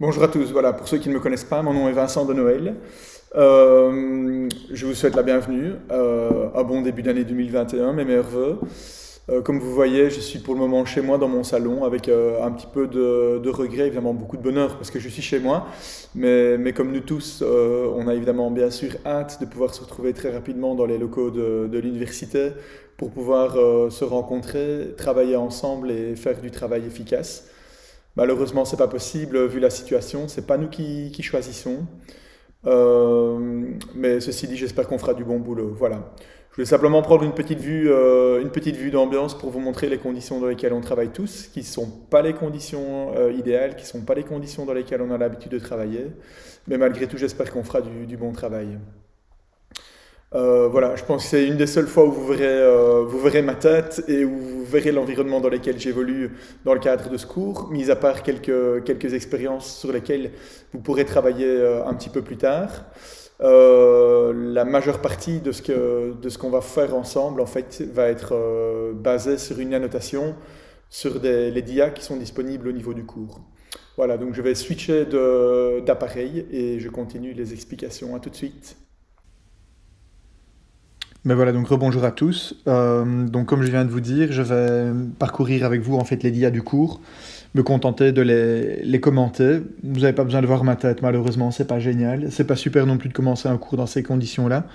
Bonjour à tous, voilà, pour ceux qui ne me connaissent pas, mon nom est Vincent de Noël. Je vous souhaite la bienvenue, un bon début d'année 2021, mes meilleurs vœux. Comme vous voyez, je suis pour le moment chez moi dans mon salon avec un petit peu de regret, évidemment beaucoup de bonheur parce que je suis chez moi. Mais comme nous tous, on a évidemment bien sûr hâte de pouvoir se retrouver très rapidement dans les locaux de l'université pour pouvoir se rencontrer, travailler ensemble et faire du travail efficace. Malheureusement, c'est pas possible vu la situation. C'est pas nous qui choisissons. Mais ceci dit, j'espère qu'on fera du bon boulot. Voilà. Je voulais simplement prendre une petite vue d'ambiance pour vous montrer les conditions dans lesquelles on travaille tous, qui ne sont pas les conditions idéales, qui ne sont pas les conditions dans lesquelles on a l'habitude de travailler. Mais malgré tout, j'espère qu'on fera du bon travail. Voilà, je pense que c'est une des seules fois où vous verrez ma tête et où vous verrez l'environnement dans lequel j'évolue dans le cadre de ce cours, mis à part quelques expériences sur lesquelles vous pourrez travailler un petit peu plus tard. La majeure partie de ce qu'on va faire ensemble, en fait, va être basée sur une annotation sur les dias qui sont disponibles au niveau du cours. Voilà, donc je vais switcher d'appareil et je continue les explications. À tout de suite. Ben voilà, donc rebonjour à tous. Donc comme je viens de vous dire, je vais parcourir avec vous en fait les dias du cours, me contenter de les commenter. Vous n'avez pas besoin de voir ma tête, malheureusement, c'est pas génial. C'est pas super non plus de commencer un cours dans ces conditions-là.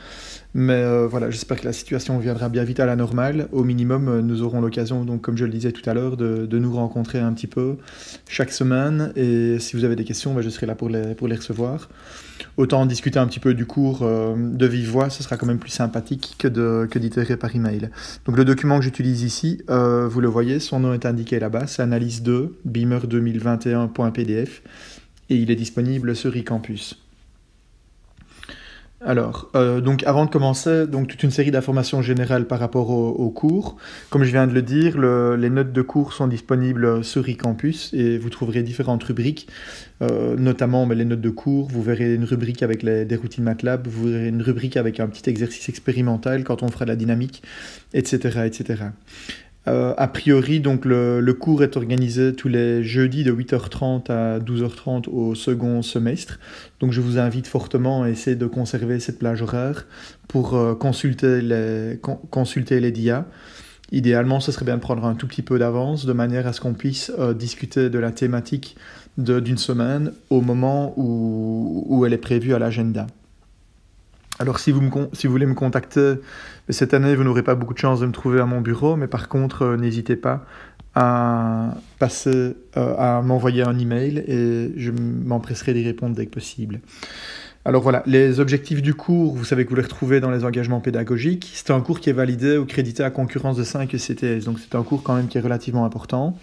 Mais voilà, j'espère que la situation reviendra bien vite à la normale. Au minimum, nous aurons l'occasion, donc comme je le disais tout à l'heure, de nous rencontrer un petit peu chaque semaine. Et si vous avez des questions, ben, je serai là pour les recevoir. Autant en discuter un petit peu du cours de vive voix, ce sera quand même plus sympathique que d'itérer par email. Donc le document que j'utilise ici, vous le voyez, son nom est indiqué là-bas, c'est Analyse 2, Beamer 2021.pdf, et il est disponible sur eCampus. Alors, donc avant de commencer, donc toute une série d'informations générales par rapport au cours. Comme je viens de le dire, les notes de cours sont disponibles sur eCampus et vous trouverez différentes rubriques, notamment les notes de cours. Vous verrez une rubrique avec des routines MATLAB, vous verrez une rubrique avec un petit exercice expérimental quand on fera de la dynamique, etc., etc. A priori, donc le cours est organisé tous les jeudis de 8h30 à 12h30 au second semestre. Donc je vous invite fortement à essayer de conserver cette plage horaire pour consulter les dias. Idéalement, ce serait bien de prendre un tout petit peu d'avance de manière à ce qu'on puisse discuter de la thématique d'une semaine au moment où elle est prévue à l'agenda. Alors si vous voulez me contacter, cette année vous n'aurez pas beaucoup de chance de me trouver à mon bureau, mais par contre n'hésitez pas à m'envoyer un email et je m'empresserai d'y répondre dès que possible. Alors voilà, les objectifs du cours, vous savez que vous les retrouvez dans les engagements pédagogiques. C'est un cours qui est validé ou crédité à concurrence de 5 ECTS, donc c'est un cours quand même qui est relativement important.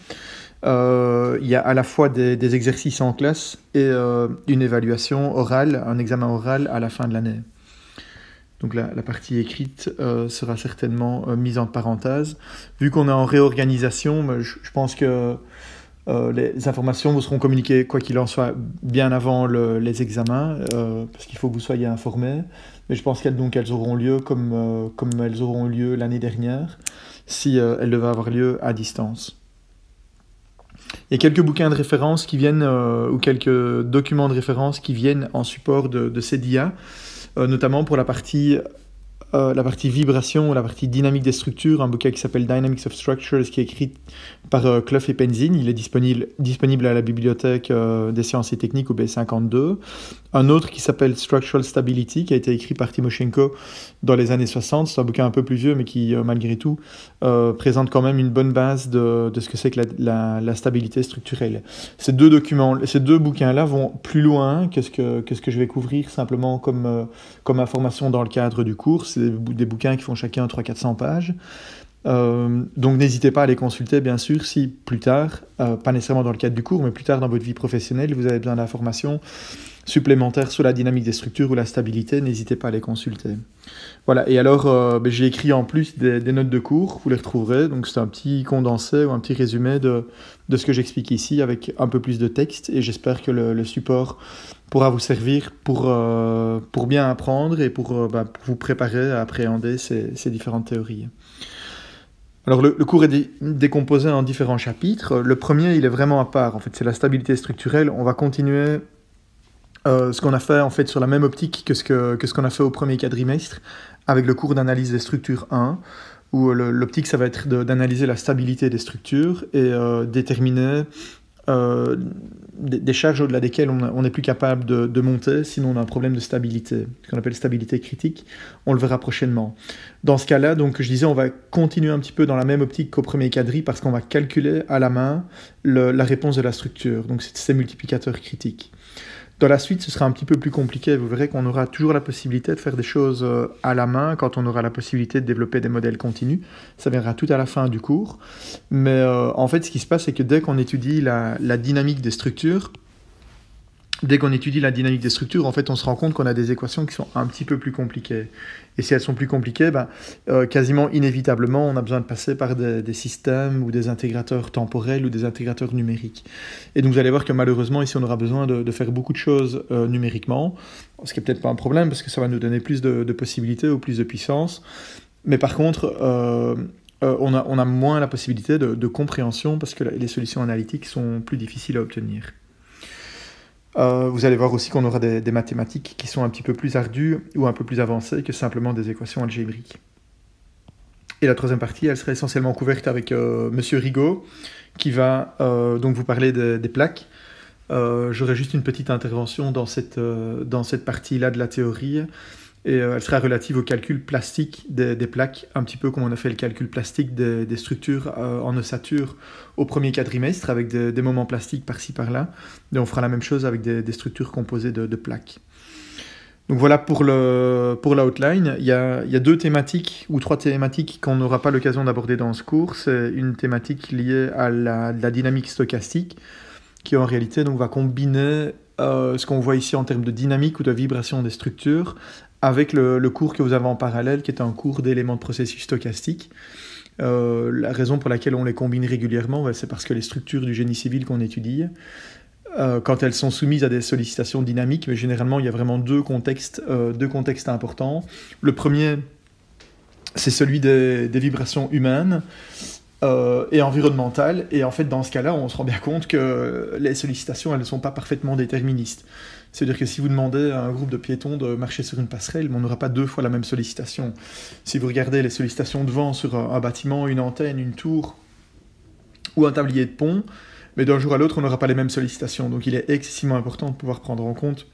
Il y a à la fois des exercices en classe et une évaluation orale, un examen oral à la fin de l'année. Donc la partie écrite sera certainement mise en parenthèse. Vu qu'on est en réorganisation, je pense que les informations vous seront communiquées, quoi qu'il en soit, bien avant les examens, parce qu'il faut que vous soyez informés. Mais je pense qu'elles auront lieu comme elles auront lieu l'année dernière, si elles devaient avoir lieu à distance. Il y a quelques bouquins de référence qui viennent, ou quelques documents de référence qui viennent en support de ces dias. Notamment pour la partie vibration, la partie dynamique des structures, un bouquin qui s'appelle Dynamics of Structures, qui est écrit par Clough et Penzine. Il est disponible à la bibliothèque des sciences et techniques au B52. Un autre qui s'appelle Structural Stability, qui a été écrit par Timoshenko dans les années 60. C'est un bouquin un peu plus vieux, mais qui, malgré tout, présente quand même une bonne base de ce que c'est que la stabilité structurelle. Ces deux bouquins-là vont plus loin que ce que je vais couvrir simplement comme information dans le cadre du cours. C'est des bouquins qui font chacun 300-400 pages. Donc n'hésitez pas à les consulter, bien sûr, si plus tard, pas nécessairement dans le cadre du cours, mais plus tard dans votre vie professionnelle, vous avez besoin d'informations supplémentaires sur la dynamique des structures ou la stabilité, n'hésitez pas à les consulter. Voilà, et alors j'ai écrit en plus des notes de cours, vous les retrouverez, donc c'est un petit condensé ou un petit résumé de ce que j'explique ici avec un peu plus de texte, et j'espère que le support pourra vous servir pour bien apprendre et pour vous préparer à appréhender ces différentes théories. Alors le cours est décomposé en différents chapitres. Le premier, il est vraiment à part. En fait, c'est la stabilité structurelle. On va continuer ce qu'on a fait en fait sur la même optique que ce qu'on a fait au premier quadrimestre avec le cours d'analyse des structures 1, où l'optique, ça va être d'analyser la stabilité des structures et déterminer des charges au-delà desquelles on n'est plus capable de monter, sinon on a un problème de stabilité, ce qu'on appelle stabilité critique. On le verra prochainement. Dans ce cas-là, donc, je disais, on va continuer un petit peu dans la même optique qu'au premier quadri, parce qu'on va calculer à la main la réponse de la structure, donc c'est ces multiplicateurs critiques. Dans la suite, ce sera un petit peu plus compliqué. Vous verrez qu'on aura toujours la possibilité de faire des choses à la main quand on aura la possibilité de développer des modèles continus. Ça viendra tout à la fin du cours. Mais en fait, ce qui se passe, c'est que dès qu'on étudie la dynamique des structures, en fait, on se rend compte qu'on a des équations qui sont un petit peu plus compliquées. Et si elles sont plus compliquées, quasiment inévitablement, on a besoin de passer par des systèmes ou des intégrateurs temporels ou des intégrateurs numériques. Et donc, vous allez voir que malheureusement, ici, on aura besoin de faire beaucoup de choses numériquement, ce qui n'est peut-être pas un problème, parce que ça va nous donner plus de possibilités ou plus de puissance. Mais par contre, on a moins la possibilité de compréhension, parce que les solutions analytiques sont plus difficiles à obtenir. Vous allez voir aussi qu'on aura des mathématiques qui sont un petit peu plus ardues ou un peu plus avancées que simplement des équations algébriques. Et la troisième partie, elle sera essentiellement couverte avec Monsieur Rigaud, qui va donc vous parler des plaques. J'aurai juste une petite intervention dans cette partie-là de la théorie, et elle sera relative au calcul plastique des plaques, un petit peu comme on a fait le calcul plastique des structures en ossature au premier quadrimestre, avec des moments plastiques par-ci par-là, et on fera la même chose avec des structures composées de plaques. Donc voilà pour l'outline. Il y a deux thématiques, ou trois thématiques qu'on n'aura pas l'occasion d'aborder dans ce cours. C'est une thématique liée à la dynamique stochastique, qui en réalité donc, va combiner ce qu'on voit ici en termes de dynamique ou de vibration des structures avec le cours que vous avez en parallèle, qui est un cours d'éléments de processus stochastiques. La raison pour laquelle on les combine régulièrement, c'est parce que les structures du génie civil qu'on étudie, quand elles sont soumises à des sollicitations dynamiques, mais généralement il y a vraiment deux contextes importants. Le premier, c'est celui des vibrations humaines et environnementales, et en fait dans ce cas-là, on se rend bien compte que les sollicitations, elles ne sont pas parfaitement déterministes. C'est-à-dire que si vous demandez à un groupe de piétons de marcher sur une passerelle, on n'aura pas deux fois la même sollicitation. Si vous regardez les sollicitations de vent sur un bâtiment, une antenne, une tour ou un tablier de pont, mais d'un jour à l'autre, on n'aura pas les mêmes sollicitations. Donc il est excessivement important de pouvoir prendre en compte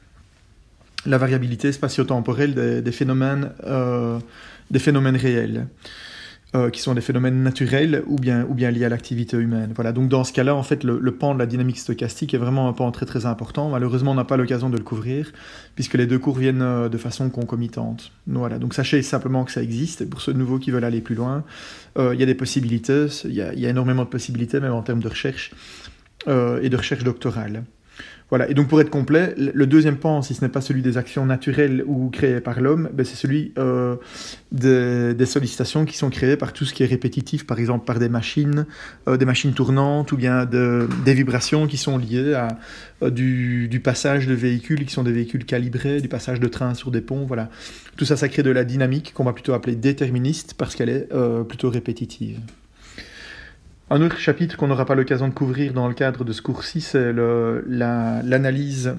la variabilité spatio-temporelle des phénomènes réels. Qui sont des phénomènes naturels ou bien liés à l'activité humaine. Voilà. Donc dans ce cas-là, en fait, le pan de la dynamique stochastique est vraiment un pan très très important. Malheureusement, on n'a pas l'occasion de le couvrir, puisque les deux cours viennent de façon concomitante. Voilà. Donc sachez simplement que ça existe, et pour ceux de nouveau qui veulent aller plus loin, il y a des possibilités, il y a énormément de possibilités, même en termes de recherche et de recherche doctorale. Voilà, et donc pour être complet, le deuxième pan, si ce n'est pas celui des actions naturelles ou créées par l'homme, c'est celui des sollicitations qui sont créées par tout ce qui est répétitif, par exemple par des machines tournantes, ou bien des vibrations qui sont liées à du passage de véhicules qui sont des véhicules calibrés, du passage de trains sur des ponts, voilà. Tout ça, ça crée de la dynamique qu'on va plutôt appeler déterministe, parce qu'elle est plutôt répétitive. Un autre chapitre qu'on n'aura pas l'occasion de couvrir dans le cadre de ce cours-ci, c'est l'analyse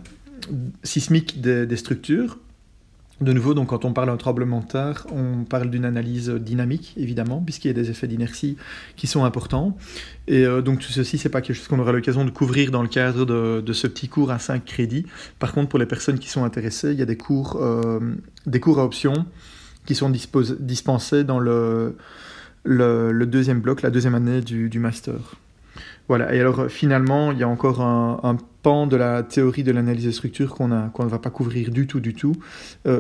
sismique des structures. De nouveau, donc, quand on parle d'un tremblement de terre, on parle d'une analyse dynamique, évidemment, puisqu'il y a des effets d'inertie qui sont importants. Et donc tout ceci, c'est pas quelque chose qu'on aura l'occasion de couvrir dans le cadre de ce petit cours à 5 crédits. Par contre, pour les personnes qui sont intéressées, il y a des cours à option qui sont dispensés dans le deuxième bloc, la deuxième année du master. Voilà, et alors finalement, il y a encore un pan de la théorie de l'analyse des structures qu'on ne va pas couvrir du tout,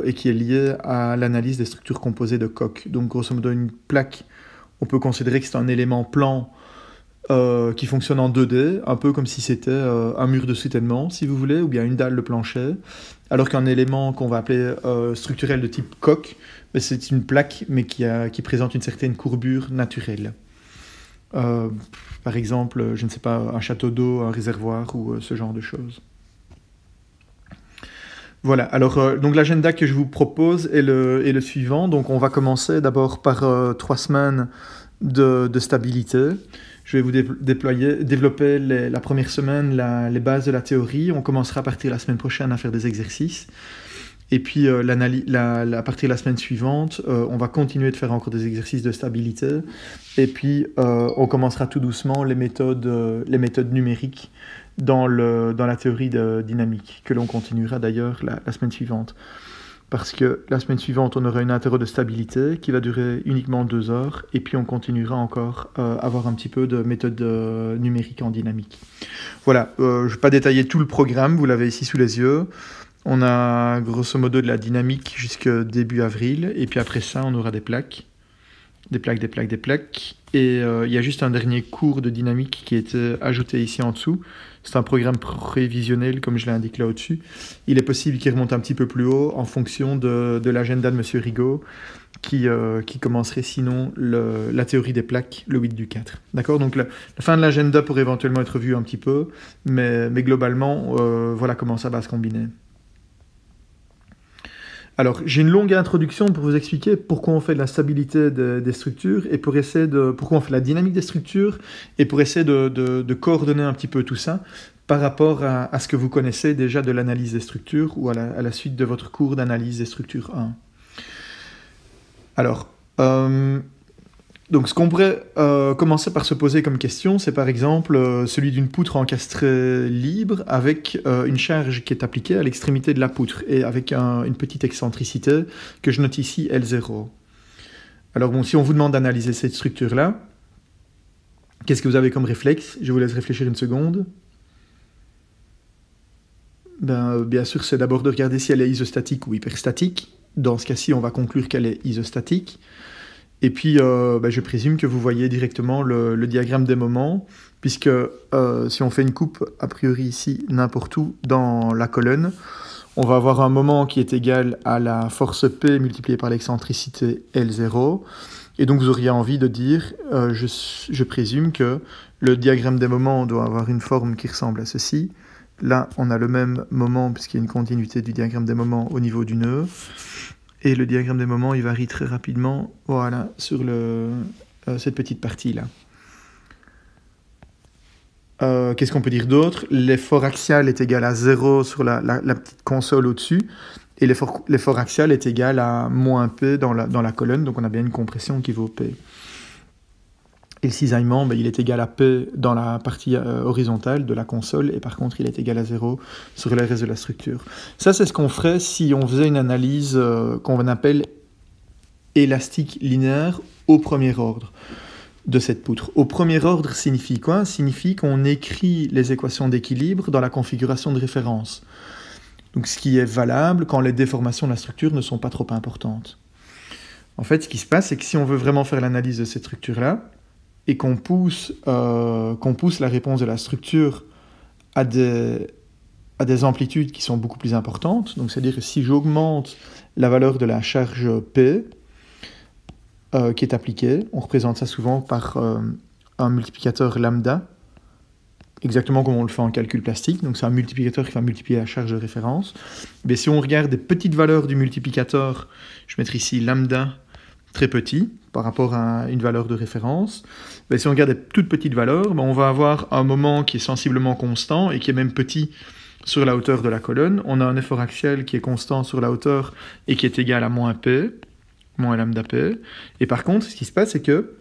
et qui est lié à l'analyse des structures composées de coques. Donc grosso modo, une plaque, on peut considérer que c'est un élément plan qui fonctionne en 2D, un peu comme si c'était un mur de soutènement, si vous voulez, ou bien une dalle de plancher, alors qu'un élément qu'on va appeler structurel de type coque, c'est une plaque, mais qui présente une certaine courbure naturelle. Par exemple, je ne sais pas, un château d'eau, un réservoir ou ce genre de choses. Voilà, alors donc l'agenda que je vous propose est le suivant. Donc on va commencer d'abord par 3 semaines de stabilité. Je vais vous développer la première semaine les bases de la théorie. On commencera à partir de la semaine prochaine à faire des exercices. Et puis à partir de la semaine suivante, on va continuer de faire encore des exercices de stabilité. Et puis on commencera tout doucement les méthodes numériques dans la théorie de dynamique, que l'on continuera d'ailleurs la semaine suivante. Parce que la semaine suivante, on aura une interro de stabilité qui va durer uniquement 2 heures, et puis on continuera encore à avoir un petit peu de méthode numérique en dynamique. Voilà, je ne vais pas détailler tout le programme, vous l'avez ici sous les yeux. On a grosso modo de la dynamique jusqu'au début avril, et puis après ça, on aura des plaques. Des plaques. Et il y a juste un dernier cours de dynamique qui a été ajouté ici en dessous. C'est un programme prévisionnel, comme je l'ai indiqué là au-dessus. Il est possible qu'il remonte un petit peu plus haut en fonction de l'agenda de M. Rigaud, qui commencerait sinon la théorie des plaques le 8 du 4. D'accord ? Donc la fin de l'agenda pourrait éventuellement être vue un petit peu, mais globalement, voilà comment ça va se combiner. Alors, j'ai une longue introduction pour vous expliquer pourquoi on fait de la stabilité des structures et pourquoi on fait la dynamique des structures et pour essayer de coordonner un petit peu tout ça par rapport à ce que vous connaissez déjà de l'analyse des structures ou à la suite de votre cours d'analyse des structures 1. Alors, donc ce qu'on pourrait commencer par se poser comme question, c'est par exemple celui d'une poutre encastrée libre avec une charge qui est appliquée à l'extrémité de la poutre et avec une petite excentricité que je note ici L0. Alors bon, si on vous demande d'analyser cette structure-là, qu'est-ce que vous avez comme réflexe ? Je vous laisse réfléchir une seconde. Bien sûr, c'est d'abord de regarder si elle est isostatique ou hyperstatique. Dans ce cas-ci, on va conclure qu'elle est isostatique. Et puis, je présume que vous voyez directement le diagramme des moments, puisque si on fait une coupe, a priori ici, n'importe où dans la colonne, on va avoir un moment qui est égal à la force P multipliée par l'excentricité L0. Et donc, vous auriez envie de dire, je présume que le diagramme des moments doit avoir une forme qui ressemble à ceci. Là, on a le même moment, puisqu'il y a une continuité du diagramme des moments au niveau du nœud. Et le diagramme des moments, il varie très rapidement, voilà, sur cette petite partie-là. Qu'est-ce qu'on peut dire d'autre ? L'effort axial est égal à 0 sur la petite console au-dessus, et l'effort axial est égal à moins P dans la colonne, donc on a bien une compression qui vaut P. Et le cisaillement, il est égal à P dans la partie horizontale de la console, et par contre, il est égal à 0 sur le reste de la structure. Ça, c'est ce qu'on ferait si on faisait une analyse qu'on appelle élastique linéaire au premier ordre de cette poutre. Au premier ordre signifie quoi ? Signifie qu'on écrit les équations d'équilibre dans la configuration de référence. Donc, ce qui est valable quand les déformations de la structure ne sont pas trop importantes. En fait, ce qui se passe, c'est que si on veut vraiment faire l'analyse de cette structure-là, et qu'on pousse la réponse de la structure à des amplitudes qui sont beaucoup plus importantes, donc c'est-à-dire que si j'augmente la valeur de la charge P qui est appliquée, on représente ça souvent par un multiplicateur lambda, exactement comme on le fait en calcul plastique, donc c'est un multiplicateur qui va multiplier la charge de référence. Mais si on regarde des petites valeurs du multiplicateur, je vais mettre ici lambda très petit, par rapport à une valeur de référence. Mais si on regarde des toutes petites valeurs, on va avoir un moment qui est sensiblement constant et qui est même petit sur la hauteur de la colonne. On a un effort axial qui est constant sur la hauteur et qui est égal à moins P, moins lambda P. Et par contre, ce qui se passe, c'est que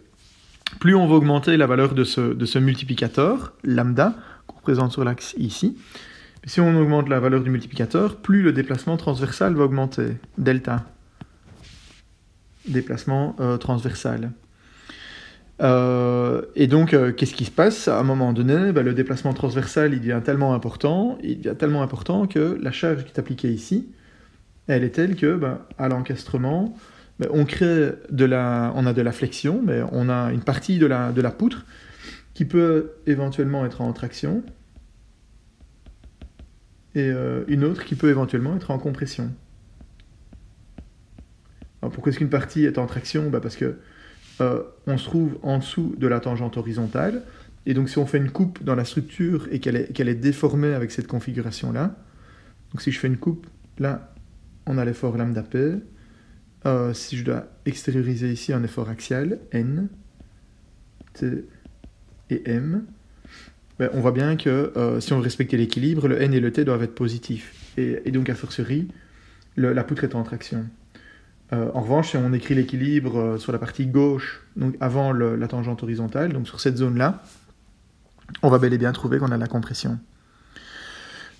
plus on va augmenter la valeur de ce multiplicateur, lambda, qu'on représente sur l'axe ici, si on augmente la valeur du multiplicateur, plus le déplacement transversal va augmenter, delta. Déplacement transversal. Et donc, qu'est-ce qui se passe ? À un moment donné, le déplacement transversal il devient tellement important que la charge qui est appliquée ici, elle est telle que, à l'encastrement, on a de la flexion, mais on a une partie de la poutre qui peut éventuellement être en traction et une autre qui peut éventuellement être en compression. Alors pourquoi est-ce qu'une partie est en traction ? Parce que on se trouve en dessous de la tangente horizontale, et donc si on fait une coupe dans la structure et qu'elle est déformée avec cette configuration-là, donc si je fais une coupe, là, on a l'effort lambda P, si je dois extérioriser ici un effort axial, N, T et M, ben, on voit bien que si on respectait l'équilibre, le N et le T doivent être positifs. Et donc, a fortiori, la poutre est en traction. En revanche, si on écrit l'équilibre sur la partie gauche, donc avant la tangente horizontale, donc sur cette zone-là, on va bel et bien trouver qu'on a la compression.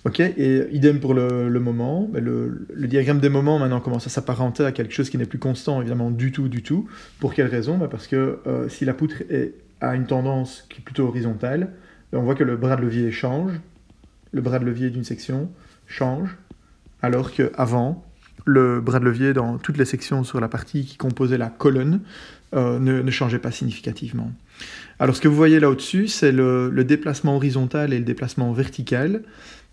Ok, et idem pour le moment. Ben le diagramme des moments maintenant commence à s'apparenter à quelque chose qui n'est plus constant, évidemment, du tout. Pour quelle raison? Ben parce que si la poutre a une tendance qui est plutôt horizontale, ben on voit que le bras de levier change, le bras de levier d'une section change, alors qu'avant, le bras de levier dans toutes les sections sur la partie qui composait la colonne ne changeait pas significativement. Alors ce que vous voyez là au-dessus, c'est le déplacement horizontal et le déplacement vertical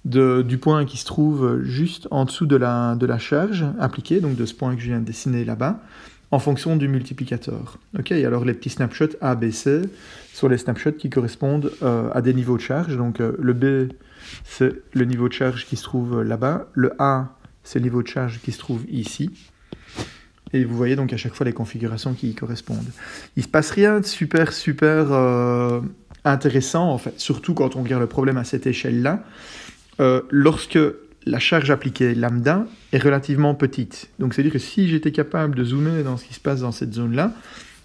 du point qui se trouve juste en dessous de la charge appliquée, donc de ce point que je viens de dessiner là-bas, en fonction du multiplicateur. Ok, et alors les petits snapshots A, B, C sont les snapshots qui correspondent à des niveaux de charge. Donc le B, c'est le niveau de charge qui se trouve là-bas. Le A, c'est le niveau de charge qui se trouve ici. Et vous voyez donc à chaque fois les configurations qui y correspondent. Il ne se passe rien de super intéressant, en fait, surtout quand on regarde le problème à cette échelle-là, lorsque la charge appliquée lambda est relativement petite. Donc c'est-à-dire que si j'étais capable de zoomer dans ce qui se passe dans cette zone-là,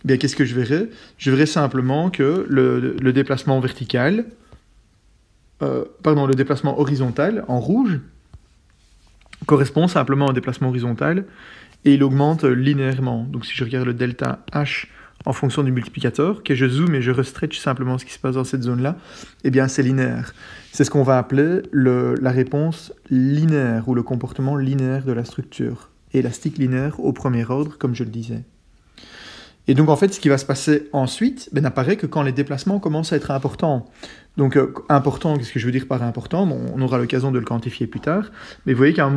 eh bien qu'est-ce que je verrais? Je verrais simplement que le déplacement vertical, le déplacement horizontal en rouge correspond simplement au déplacement horizontal et il augmente linéairement. Donc si je regarde le delta H en fonction du multiplicateur, que je zoome et je restretch simplement ce qui se passe dans cette zone-là, eh bien c'est linéaire. C'est ce qu'on va appeler la réponse linéaire ou le comportement linéaire de la structure. Élastique linéaire au premier ordre, comme je le disais. Et donc en fait, ce qui va se passer ensuite n'apparaît que quand les déplacements commencent à être importants. Donc important, qu'est-ce que je veux dire par important? Bon, on aura l'occasion de le quantifier plus tard. Mais vous voyez qu'à un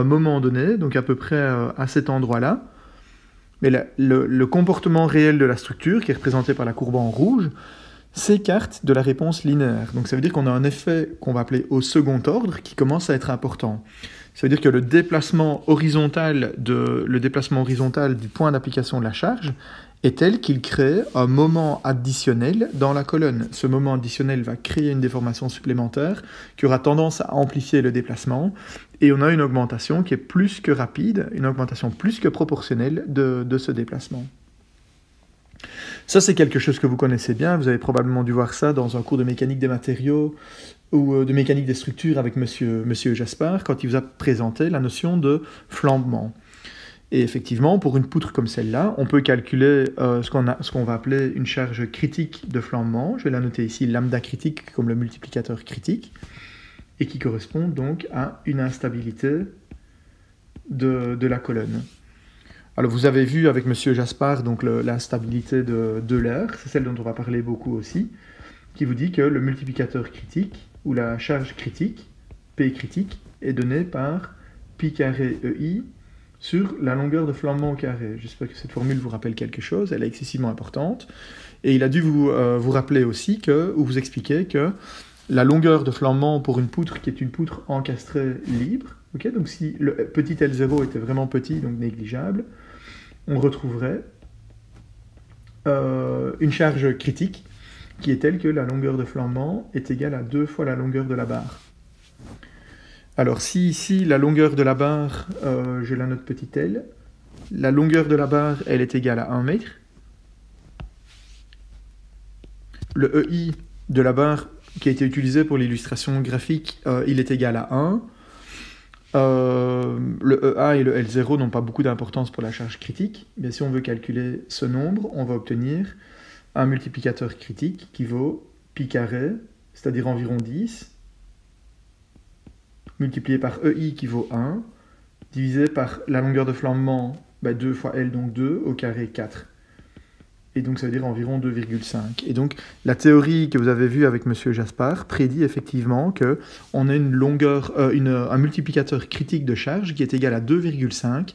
moment donné, donc à peu près à cet endroit-là, mais le comportement réel de la structure, qui est représenté par la courbe en rouge, s'écarte de la réponse linéaire. Donc ça veut dire qu'on a un effet qu'on va appeler au second ordre qui commence à être important. Ça veut dire que le déplacement horizontal du point d'application de la charge est tel qu'il crée un moment additionnel dans la colonne. Ce moment additionnel va créer une déformation supplémentaire qui aura tendance à amplifier le déplacement et on a une augmentation qui est plus que rapide, une augmentation plus que proportionnelle de ce déplacement. Ça, c'est quelque chose que vous connaissez bien. Vous avez probablement dû voir ça dans un cours de mécanique des matériaux ou de mécanique des structures avec monsieur Jaspard, quand il vous a présenté la notion de flambement. Et effectivement, pour une poutre comme celle-là, on peut calculer ce qu'on va appeler une charge critique de flambement. Je vais la noter ici, lambda critique, comme le multiplicateur critique, et qui correspond donc à une instabilité de la colonne. Alors vous avez vu avec monsieur Jaspard donc l'instabilité de l'air, c'est celle dont on va parler beaucoup aussi, qui vous dit que le multiplicateur critique, ou la charge critique, P critique, est donné par pi carré EI sur la longueur de flambement au carré. J'espère que cette formule vous rappelle quelque chose, elle est excessivement importante. Et il a dû vous rappeler aussi ou vous expliquer que la longueur de flambement pour une poutre qui est une poutre encastrée libre, okay, donc si le petit L0 était vraiment petit, donc négligeable, on retrouverait une charge critique qui est telle que la longueur de flambement est égale à 2 fois la longueur de la barre. Alors si ici la longueur de la barre, je la note petit l, la longueur de la barre elle est égale à 1 mètre, le EI de la barre qui a été utilisé pour l'illustration graphique, il est égal à 1, le EA et le L0 n'ont pas beaucoup d'importance pour la charge critique, mais si on veut calculer ce nombre, on va obtenir un multiplicateur critique qui vaut pi carré, c'est-à-dire environ 10, multiplié par EI qui vaut 1, divisé par la longueur de flambement, 2 fois L, donc 2, au carré 4. Et donc ça veut dire environ 2,5. Et donc la théorie que vous avez vue avec monsieur Jaspard prédit effectivement qu'on a un multiplicateur critique de charge qui est égal à 2,5.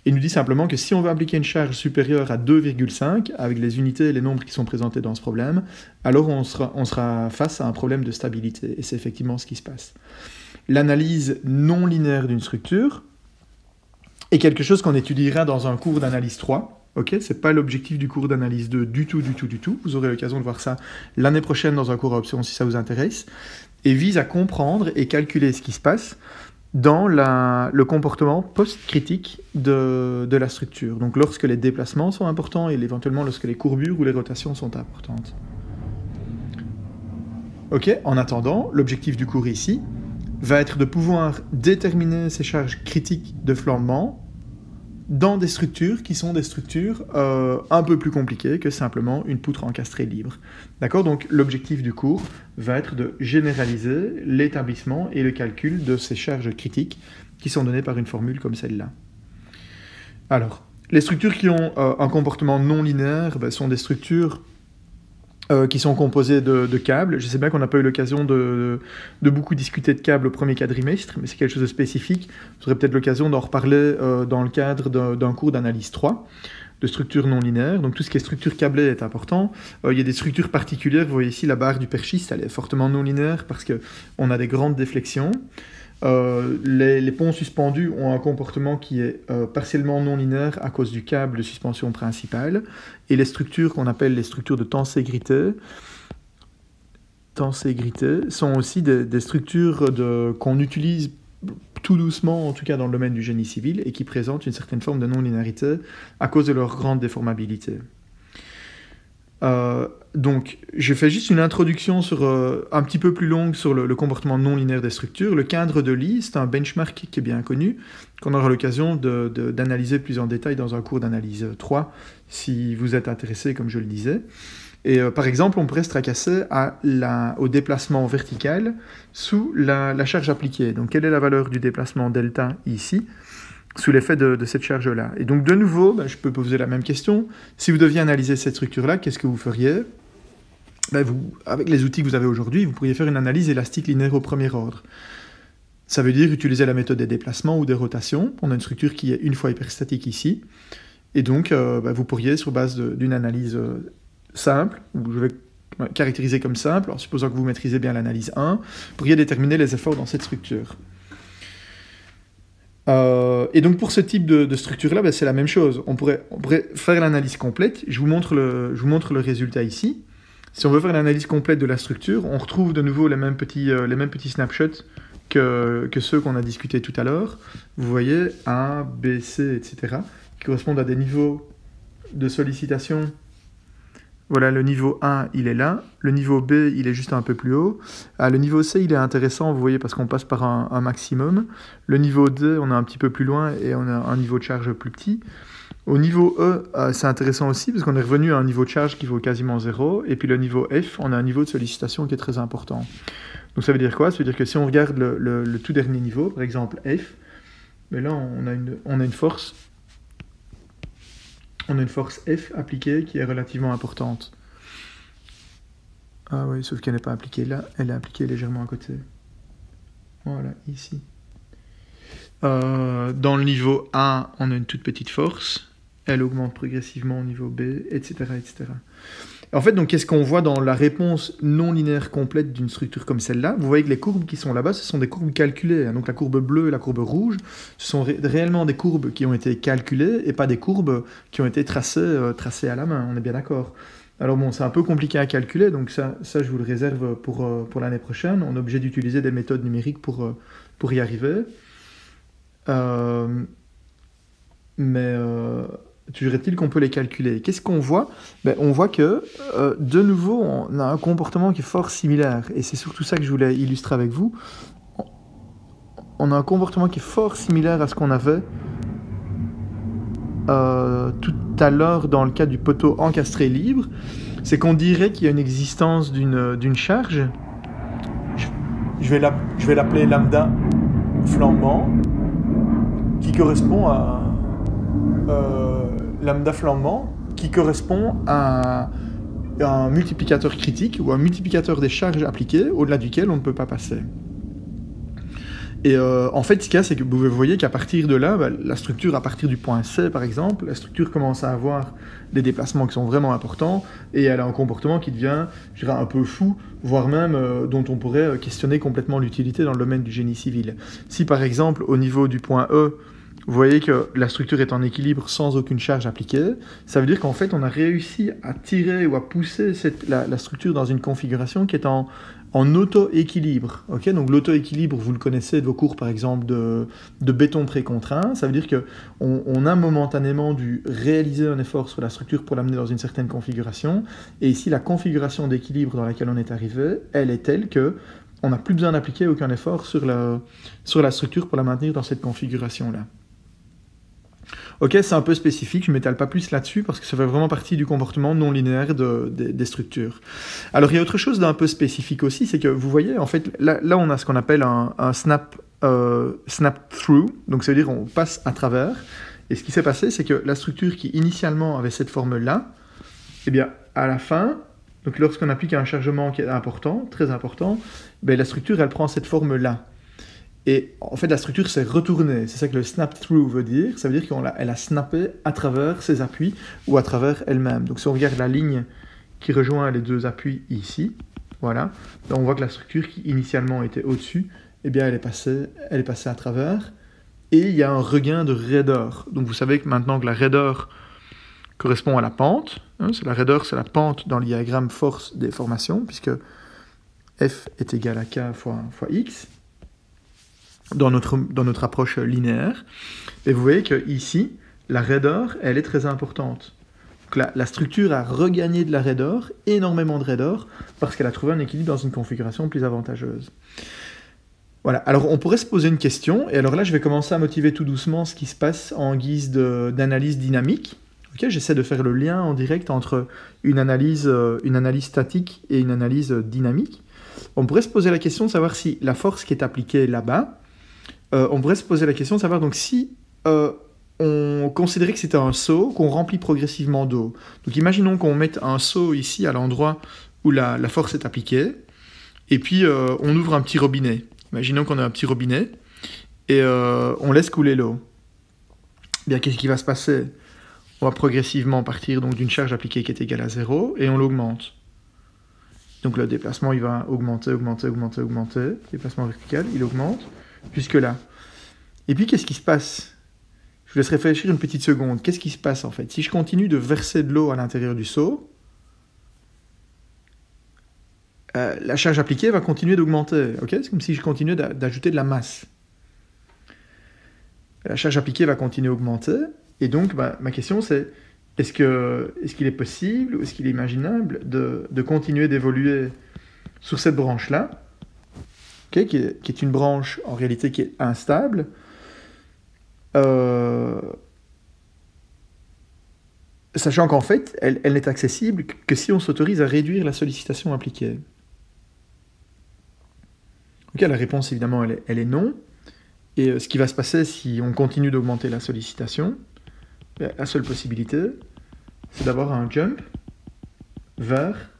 Il nous dit simplement que si on veut appliquer une charge supérieure à 2,5, avec les unités et les nombres qui sont présentés dans ce problème, alors on sera face à un problème de stabilité. Et c'est effectivement ce qui se passe. L'analyse non linéaire d'une structure est quelque chose qu'on étudiera dans un cours d'analyse 3. Ok, c'est pas l'objectif du cours d'analyse 2 du tout. Vous aurez l'occasion de voir ça l'année prochaine dans un cours à option si ça vous intéresse. Et vise à comprendre et calculer ce qui se passe dans le comportement post-critique de la structure. Donc lorsque les déplacements sont importants et éventuellement lorsque les courbures ou les rotations sont importantes. Ok, en attendant, l'objectif du cours ici va être de pouvoir déterminer ces charges critiques de flambement dans des structures qui sont des structures un peu plus compliquées que simplement une poutre encastrée libre. D'accord? Donc l'objectif du cours va être de généraliser l'établissement et le calcul de ces charges critiques qui sont données par une formule comme celle-là. Alors, les structures qui ont un comportement non linéaire sont des structures qui sont composées de câbles. Je sais bien qu'on n'a pas eu l'occasion de beaucoup discuter de câbles au premier quadrimestre, mais c'est quelque chose de spécifique. Vous aurez peut-être l'occasion d'en reparler dans le cadre d'un cours d'analyse 3, de structures non linéaires. Donc tout ce qui est structure câblée est important. Il y a des structures particulières. Vous voyez ici la barre du perchiste, elle est fortement non linéaire parce qu'on a des grandes déflexions. Les ponts suspendus ont un comportement qui est partiellement non linéaire à cause du câble de suspension principale, et les structures qu'on appelle les structures de tenségrité sont aussi des structures qu'on utilise tout doucement, en tout cas dans le domaine du génie civil, et qui présentent une certaine forme de non-linéarité à cause de leur grande déformabilité. Donc, je fais juste une introduction un petit peu plus longue sur le comportement non linéaire des structures. Le cadre de Lie, c'est un benchmark qui est bien connu, qu'on aura l'occasion d'analyser plus en détail dans un cours d'analyse 3, si vous êtes intéressé, comme je le disais. Et par exemple, on pourrait se tracasser au déplacement vertical sous la charge appliquée. Donc, quelle est la valeur du déplacement delta ici sous l'effet de cette charge-là. Et donc, de nouveau, je peux poser la même question. Si vous deviez analyser cette structure-là, qu'est-ce que vous feriez? Avec les outils que vous avez aujourd'hui, vous pourriez faire une analyse élastique linéaire au premier ordre. Ça veut dire utiliser la méthode des déplacements ou des rotations. On a une structure qui est une fois hyperstatique ici. Et donc, vous pourriez, sur base d'une analyse simple, ou je vais caractériser comme simple, en supposant que vous maîtrisez bien l'analyse 1, vous pourriez déterminer les efforts dans cette structure. Et donc pour ce type de structure-là, c'est la même chose. On pourrait faire l'analyse complète. Je vous montre le résultat ici. Si on veut faire l'analyse complète de la structure, on retrouve de nouveau les mêmes petits snapshots que ceux qu'on a discutés tout à l'heure. Vous voyez A, B, C, etc. qui correspondent à des niveaux de sollicitation. Voilà, le niveau 1, il est là. Le niveau B, il est juste un peu plus haut. Le niveau C, il est intéressant, vous voyez, parce qu'on passe par un maximum. Le niveau D, on est un petit peu plus loin et on a un niveau de charge plus petit. Au niveau E, c'est intéressant aussi, parce qu'on est revenu à un niveau de charge qui vaut quasiment 0. Et puis le niveau F, on a un niveau de sollicitation qui est très important. Donc ça veut dire quoi? Ça veut dire que si on regarde le tout dernier niveau, par exemple F, mais là, on a une force... On a une force F appliquée qui est relativement importante. Ah oui, sauf qu'elle n'est pas appliquée là, elle est appliquée légèrement à côté. Voilà, ici. Dans le niveau A, on a une toute petite force. Elle augmente progressivement au niveau B, etc. etc. En fait, donc, qu'est-ce qu'on voit dans la réponse non linéaire complète d'une structure comme celle-là? Vous voyez que les courbes qui sont là-bas, ce sont des courbes calculées. Donc la courbe bleue et la courbe rouge, ce sont réellement des courbes qui ont été calculées et pas des courbes qui ont été tracées à la main. On est bien d'accord. Alors bon, c'est un peu compliqué à calculer, donc ça je vous le réserve pour l'année prochaine. On est obligé d'utiliser des méthodes numériques pour y arriver. Toujours est-il qu'on peut les calculer. Qu'est-ce qu'on voit? On voit que, de nouveau, on a un comportement qui est fort similaire. Et c'est surtout ça que je voulais illustrer avec vous. On a un comportement qui est fort similaire à ce qu'on avait tout à l'heure dans le cas du poteau encastré libre. C'est qu'on dirait qu'il y a une existence d'une charge. Je vais l'appeler lambda flambant, qui correspond à... lambda flambant qui correspond à un multiplicateur critique ou un multiplicateur des charges appliquées au-delà duquel on ne peut pas passer. Et en fait, ce qu'il y a, c'est que vous voyez qu'à partir de là, la structure, à partir du point C par exemple, la structure commence à avoir des déplacements qui sont vraiment importants et elle a un comportement qui devient, je dirais, un peu fou, voire même dont on pourrait questionner complètement l'utilité dans le domaine du génie civil. Si par exemple, au niveau du point E, vous voyez que la structure est en équilibre sans aucune charge appliquée. Ça veut dire qu'en fait, on a réussi à tirer ou à pousser la structure dans une configuration qui est en auto-équilibre. Okay, donc l'auto-équilibre, vous le connaissez de vos cours, par exemple, de béton précontraint. Ça veut dire qu'on a momentanément dû réaliser un effort sur la structure pour l'amener dans une certaine configuration. Et ici, la configuration d'équilibre dans laquelle on est arrivé, elle est telle que on n'a plus besoin d'appliquer aucun effort sur la structure pour la maintenir dans cette configuration-là. Ok, c'est un peu spécifique, je ne m'étale pas plus là-dessus parce que ça fait vraiment partie du comportement non linéaire des structures. Alors il y a autre chose d'un peu spécifique aussi, c'est que vous voyez, en fait, là on a ce qu'on appelle un snap through, donc ça veut dire on passe à travers, et ce qui s'est passé, c'est que la structure qui initialement avait cette forme-là, eh bien, à la fin, donc lorsqu'on applique un chargement qui est important, très important, ben, la structure, elle prend cette forme-là. Et en fait, la structure s'est retournée. C'est ça que le snap through veut dire. Ça veut dire qu'elle a snappé à travers ses appuis ou à travers elle-même. Donc si on regarde la ligne qui rejoint les deux appuis ici, voilà, là, on voit que la structure qui initialement était au-dessus, eh bien, elle est passée à travers. Et il y a un regain de raideur. Donc vous savez que maintenant que la raideur correspond à la pente, hein, la raideur, c'est la pente dans le diagramme force déformation, puisque F est égal à K fois X. Dans notre approche linéaire. Et vous voyez qu'ici, la raideur, elle est très importante. Donc la structure a regagné de la raideur, énormément de raideur, parce qu'elle a trouvé un équilibre dans une configuration plus avantageuse. Voilà, alors on pourrait se poser une question, et alors là je vais commencer à motiver tout doucement ce qui se passe en guise d'analyse dynamique. Okay, j'essaie de faire le lien en direct entre une analyse statique et une analyse dynamique. On pourrait se poser la question de savoir si la force qui est appliquée là-bas, on pourrait se poser la question de savoir donc si on considérait que c'était un seau qu'on remplit progressivement d'eau. Donc imaginons qu'on mette un seau ici à l'endroit où la force est appliquée, et puis on ouvre un petit robinet. Imaginons qu'on a un petit robinet, et on laisse couler l'eau. Bien, qu'est-ce qui va se passer? On va progressivement partir donc d'une charge appliquée qui est égale à 0, et on l'augmente. Donc le déplacement, il va augmenter. Déplacement vertical, il augmente. Jusque là. Et puis, qu'est-ce qui se passe? Je vous laisse réfléchir une petite seconde. Qu'est-ce qui se passe, en fait? Si je continue de verser de l'eau à l'intérieur du seau, la charge appliquée va continuer d'augmenter. Okay, c'est comme si je continuais d'ajouter de la masse. La charge appliquée va continuer à augmenter. Et donc, ma question, c'est est-ce qu'il est possible ou est-ce qu'il est imaginable de continuer d'évoluer sur cette branche-là, okay, qui est une branche, en réalité, qui est instable, sachant qu'en fait, elle n'est accessible que si on s'autorise à réduire la sollicitation appliquée. Okay, la réponse, évidemment, elle est non. Et ce qui va se passer si on continue d'augmenter la sollicitation, la seule possibilité, c'est d'avoir un jump vers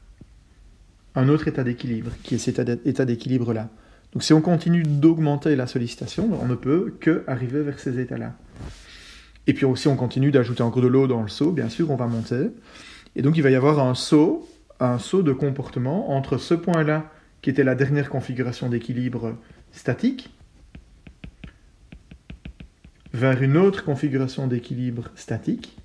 un autre état d'équilibre, qui est cet état d'équilibre-là. Donc si on continue d'augmenter la sollicitation, on ne peut qu'arriver vers ces états-là. Et puis si on continue d'ajouter encore de l'eau dans le seau, bien sûr, on va monter. Et donc il va y avoir un saut de comportement entre ce point-là, qui était la dernière configuration d'équilibre statique, vers une autre configuration d'équilibre statique.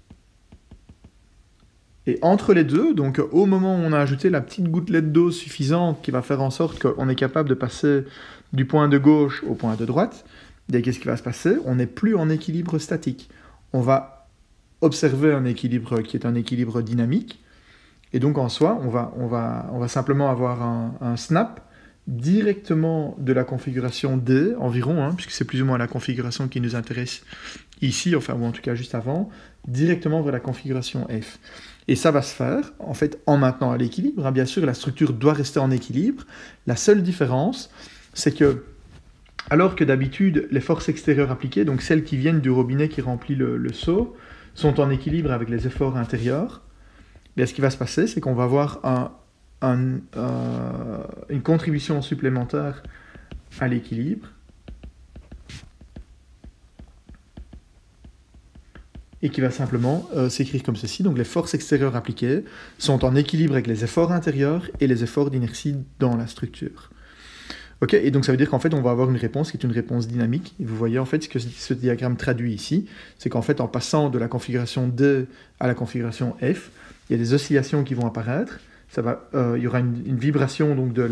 Et entre les deux, donc au moment où on a ajouté la petite gouttelette d'eau suffisante qui va faire en sorte qu'on est capable de passer du point de gauche au point de droite, qu'est-ce qui va se passer? On n'est plus en équilibre statique. On va observer un équilibre qui est un équilibre dynamique. Et donc en soi, on va simplement avoir un snap directement de la configuration D environ, hein, puisque c'est plus ou moins la configuration qui nous intéresse ici, enfin, ou en tout cas juste avant, directement vers la configuration F. Et ça va se faire, en fait, en maintenant à l'équilibre. Hein. Bien sûr, la structure doit rester en équilibre. La seule différence, c'est que, alors que d'habitude, les forces extérieures appliquées, donc celles qui viennent du robinet qui remplit le seau, sont en équilibre avec les efforts intérieurs, bien, ce qui va se passer, c'est qu'on va avoir une contribution supplémentaire à l'équilibre, et qui va simplement s'écrire comme ceci. Donc les forces extérieures appliquées sont en équilibre avec les efforts intérieurs et les efforts d'inertie dans la structure. Ok, et donc ça veut dire qu'en fait, on va avoir une réponse qui est une réponse dynamique. Et vous voyez en fait ce que ce diagramme traduit ici, c'est qu'en fait, en passant de la configuration D à la configuration F, il y a des oscillations qui vont apparaître. Il y aura une vibration donc, de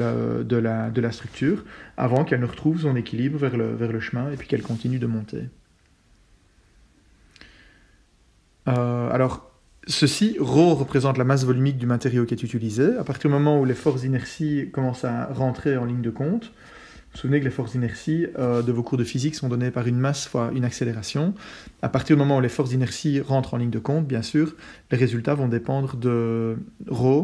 la structure avant qu'elle ne retrouve son équilibre vers le chemin et puis qu'elle continue de monter. Alors, ceci, ρ représente la masse volumique du matériau qui est utilisé. À partir du moment où les forces d'inertie commencent à rentrer en ligne de compte, vous vous souvenez que les forces d'inertie de vos cours de physique sont données par une masse fois une accélération. À partir du moment où les forces d'inertie rentrent en ligne de compte, bien sûr, les résultats vont dépendre de ρ,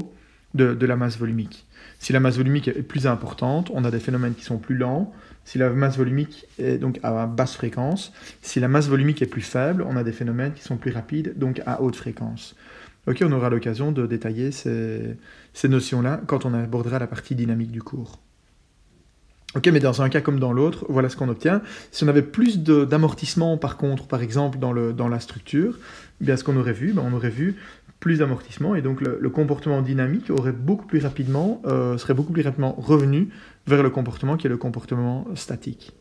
de la masse volumique. Si la masse volumique est plus importante, on a des phénomènes qui sont plus lents. Si la masse volumique est donc à basse fréquence, si la masse volumique est plus faible, on a des phénomènes qui sont plus rapides, donc à haute fréquence. Ok, on aura l'occasion de détailler ces notions-là quand on abordera la partie dynamique du cours. Ok, mais dans un cas comme dans l'autre, voilà ce qu'on obtient. Si on avait plus d'amortissement, par contre, par exemple, dans la structure, eh bien, ce qu'on aurait vu, on aurait vu plus d'amortissement, et donc le comportement dynamique serait beaucoup plus rapidement revenu vers le comportement qui est le comportement statique.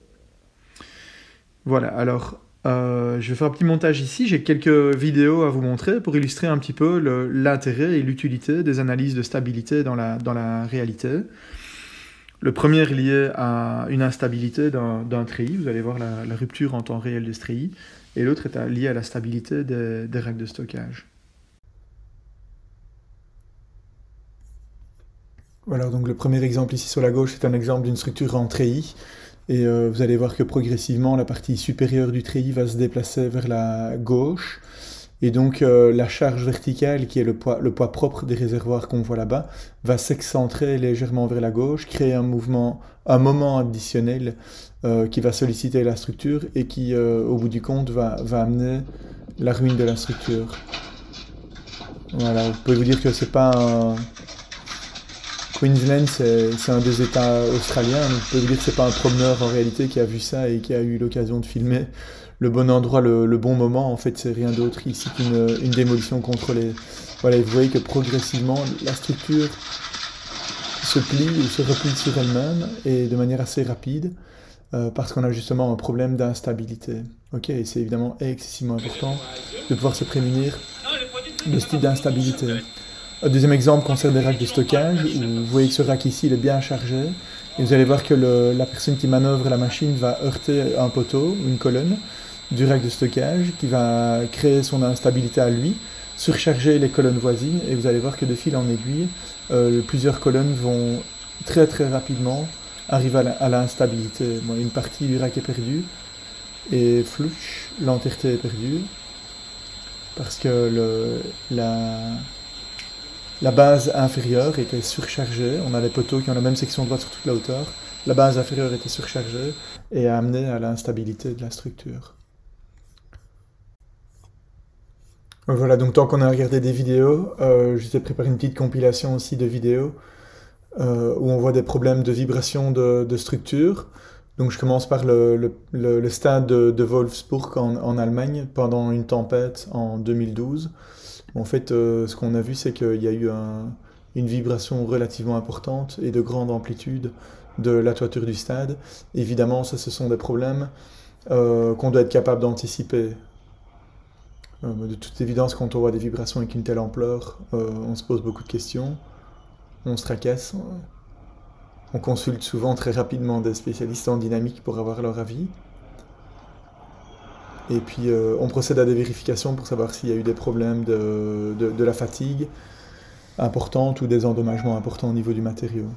Voilà, alors je vais faire un petit montage ici, j'ai quelques vidéos à vous montrer pour illustrer un petit peu l'intérêt et l'utilité des analyses de stabilité dans la réalité. Le premier est lié à une instabilité d'un treillis, vous allez voir la rupture en temps réel de ce treillis, et l'autre est lié à la stabilité des racks de stockage. Voilà, donc le premier exemple ici sur la gauche, c'est un exemple d'une structure en treillis. Et vous allez voir que progressivement, la partie supérieure du treillis va se déplacer vers la gauche. Et donc la charge verticale, qui est le poids propre des réservoirs qu'on voit là-bas, va s'excentrer légèrement vers la gauche, créer un moment additionnel qui va solliciter la structure et qui, au bout du compte, va amener la ruine de la structure. Voilà, vous pouvez vous dire que c'est pas un... Queensland, c'est un des États australiens, donc vous pouvez vous dire que c'est pas un promeneur en réalité qui a vu ça et qui a eu l'occasion de filmer le bon endroit, le bon moment. En fait, c'est rien d'autre ici qu'une démolition contrôlée. Voilà, et vous voyez que progressivement, la structure se plie ou se replie sur elle-même et de manière assez rapide parce qu'on a justement un problème d'instabilité. Ok, et c'est évidemment excessivement important de pouvoir se prémunir de ce type d'instabilité. Un deuxième exemple concerne des racks de stockage, où vous voyez que ce rack ici il est bien chargé, et vous allez voir que la personne qui manœuvre la machine va heurter un poteau, une colonne du rack de stockage, qui va créer son instabilité à lui, surcharger les colonnes voisines, et vous allez voir que de fil en aiguille, plusieurs colonnes vont très très rapidement arriver à l'instabilité. Bon, une partie du rack est perdue, et flouch, l'entièreté est perdue, parce que la base inférieure était surchargée, on a les poteaux qui ont la même section droite sur toute la hauteur, la base inférieure était surchargée et a amené à l'instabilité de la structure. Voilà, donc tant qu'on a regardé des vidéos, je vous ai préparé une petite compilation aussi de vidéos où on voit des problèmes de vibration de structure. Donc je commence par le stade de Wolfsburg en Allemagne pendant une tempête en 2012. En fait, ce qu'on a vu, c'est qu'il y a eu une vibration relativement importante et de grande amplitude de la toiture du stade. Évidemment, ça, ce sont des problèmes qu'on doit être capable d'anticiper. De toute évidence, quand on voit des vibrations avec une telle ampleur, on se pose beaucoup de questions, on se tracasse, on consulte souvent très rapidement des spécialistes en dynamique pour avoir leur avis. Et puis on procède à des vérifications pour savoir s'il y a eu des problèmes de la fatigue importante ou des endommagements importants au niveau du matériau.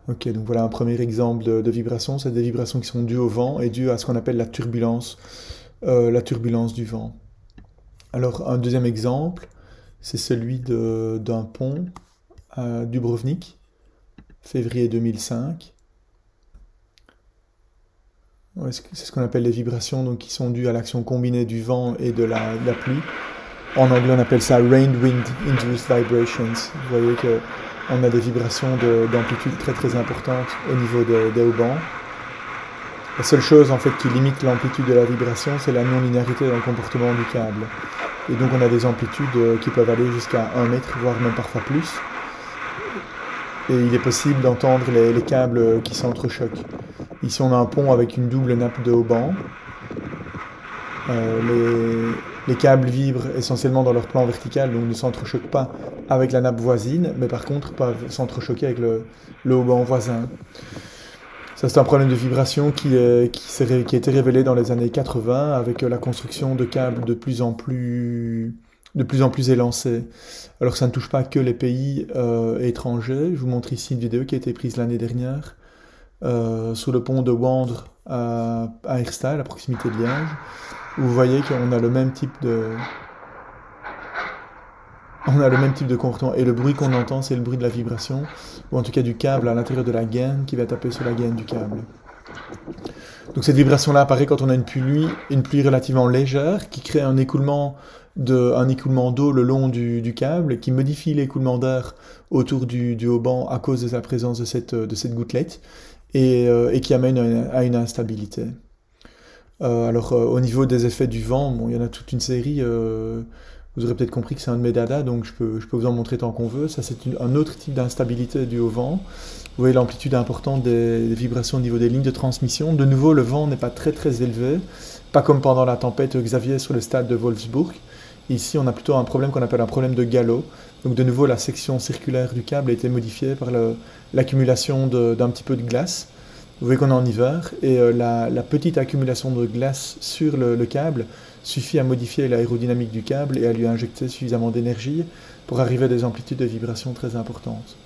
Ok, donc voilà un premier exemple de vibration. C'est des vibrations qui sont dues au vent et dues à ce qu'on appelle la turbulence du vent. Alors un deuxième exemple, c'est celui d'un pont à Dubrovnik, février 2005. Ouais, c'est ce qu'on appelle les vibrations, donc qui sont dues à l'action combinée du vent et de la pluie. En anglais, on appelle ça rain-wind induced vibrations. Vous voyez qu'on a des vibrations d'amplitude très très importantes au niveau des haubans. La seule chose en fait qui limite l'amplitude de la vibration, c'est la non-linéarité dans le comportement du câble. Et donc on a des amplitudes qui peuvent aller jusqu'à 1 mètre, voire même parfois plus. et il est possible d'entendre les câbles qui s'entrechoquent. Ici on a un pont avec une double nappe de haubans. Les câbles vibrent essentiellement dans leur plan vertical, donc ne s'entrechoquent pas avec la nappe voisine, mais par contre peuvent s'entrechoquer avec le hauban voisin. Ça, c'est un problème de vibration qui a été révélé dans les années 80 avec la construction de câbles de plus en plus élancés. Alors ça ne touche pas que les pays étrangers. Je vous montre ici une vidéo qui a été prise l'année dernière sur le pont de Wandre à Herstal, à proximité de Liège. Vous voyez qu'on a le même type de comportement. Et le bruit qu'on entend, c'est le bruit de la vibration, ou en tout cas du câble à l'intérieur de la gaine qui va taper sur la gaine du câble. Donc cette vibration-là apparaît quand on a une pluie relativement légère, qui crée un écoulement d'eau le long du câble, qui modifie l'écoulement d'air autour du hauban à cause de la présence de cette gouttelette, et qui amène à une instabilité. Au niveau des effets du vent, bon, il y en a toute une série. Vous aurez peut-être compris que c'est un de mes dadas, donc je peux vous en montrer tant qu'on veut. Ça, c'est un autre type d'instabilité due au vent. Vous voyez l'amplitude importante des vibrations au niveau des lignes de transmission. De nouveau, le vent n'est pas très très élevé, pas comme pendant la tempête Xavier sur le stade de Wolfsburg. Ici, on a plutôt un problème qu'on appelle un problème de galop. Donc de nouveau, la section circulaire du câble a été modifiée par l'accumulation d'un petit peu de glace. Vous voyez qu'on est en hiver, et la petite accumulation de glace sur le câble suffit à modifier l'aérodynamique du câble et à lui injecter suffisamment d'énergie pour arriver à des amplitudes de vibration très importantes.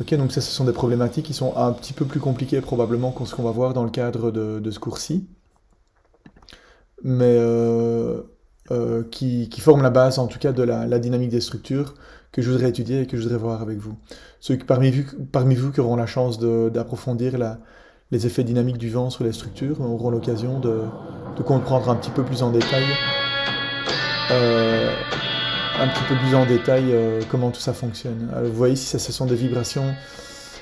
Ok, donc ça, ce sont des problématiques qui sont un petit peu plus compliquées probablement que ce qu'on va voir dans le cadre de ce cours-ci, mais qui forment la base en tout cas de la dynamique des structures que je voudrais étudier et que je voudrais voir avec vous. Ceux parmi vous qui auront la chance d'approfondir les effets dynamiques du vent sur les structures auront l'occasion de comprendre un petit peu plus en détail comment tout ça fonctionne. Alors, vous voyez ici, ce sont des vibrations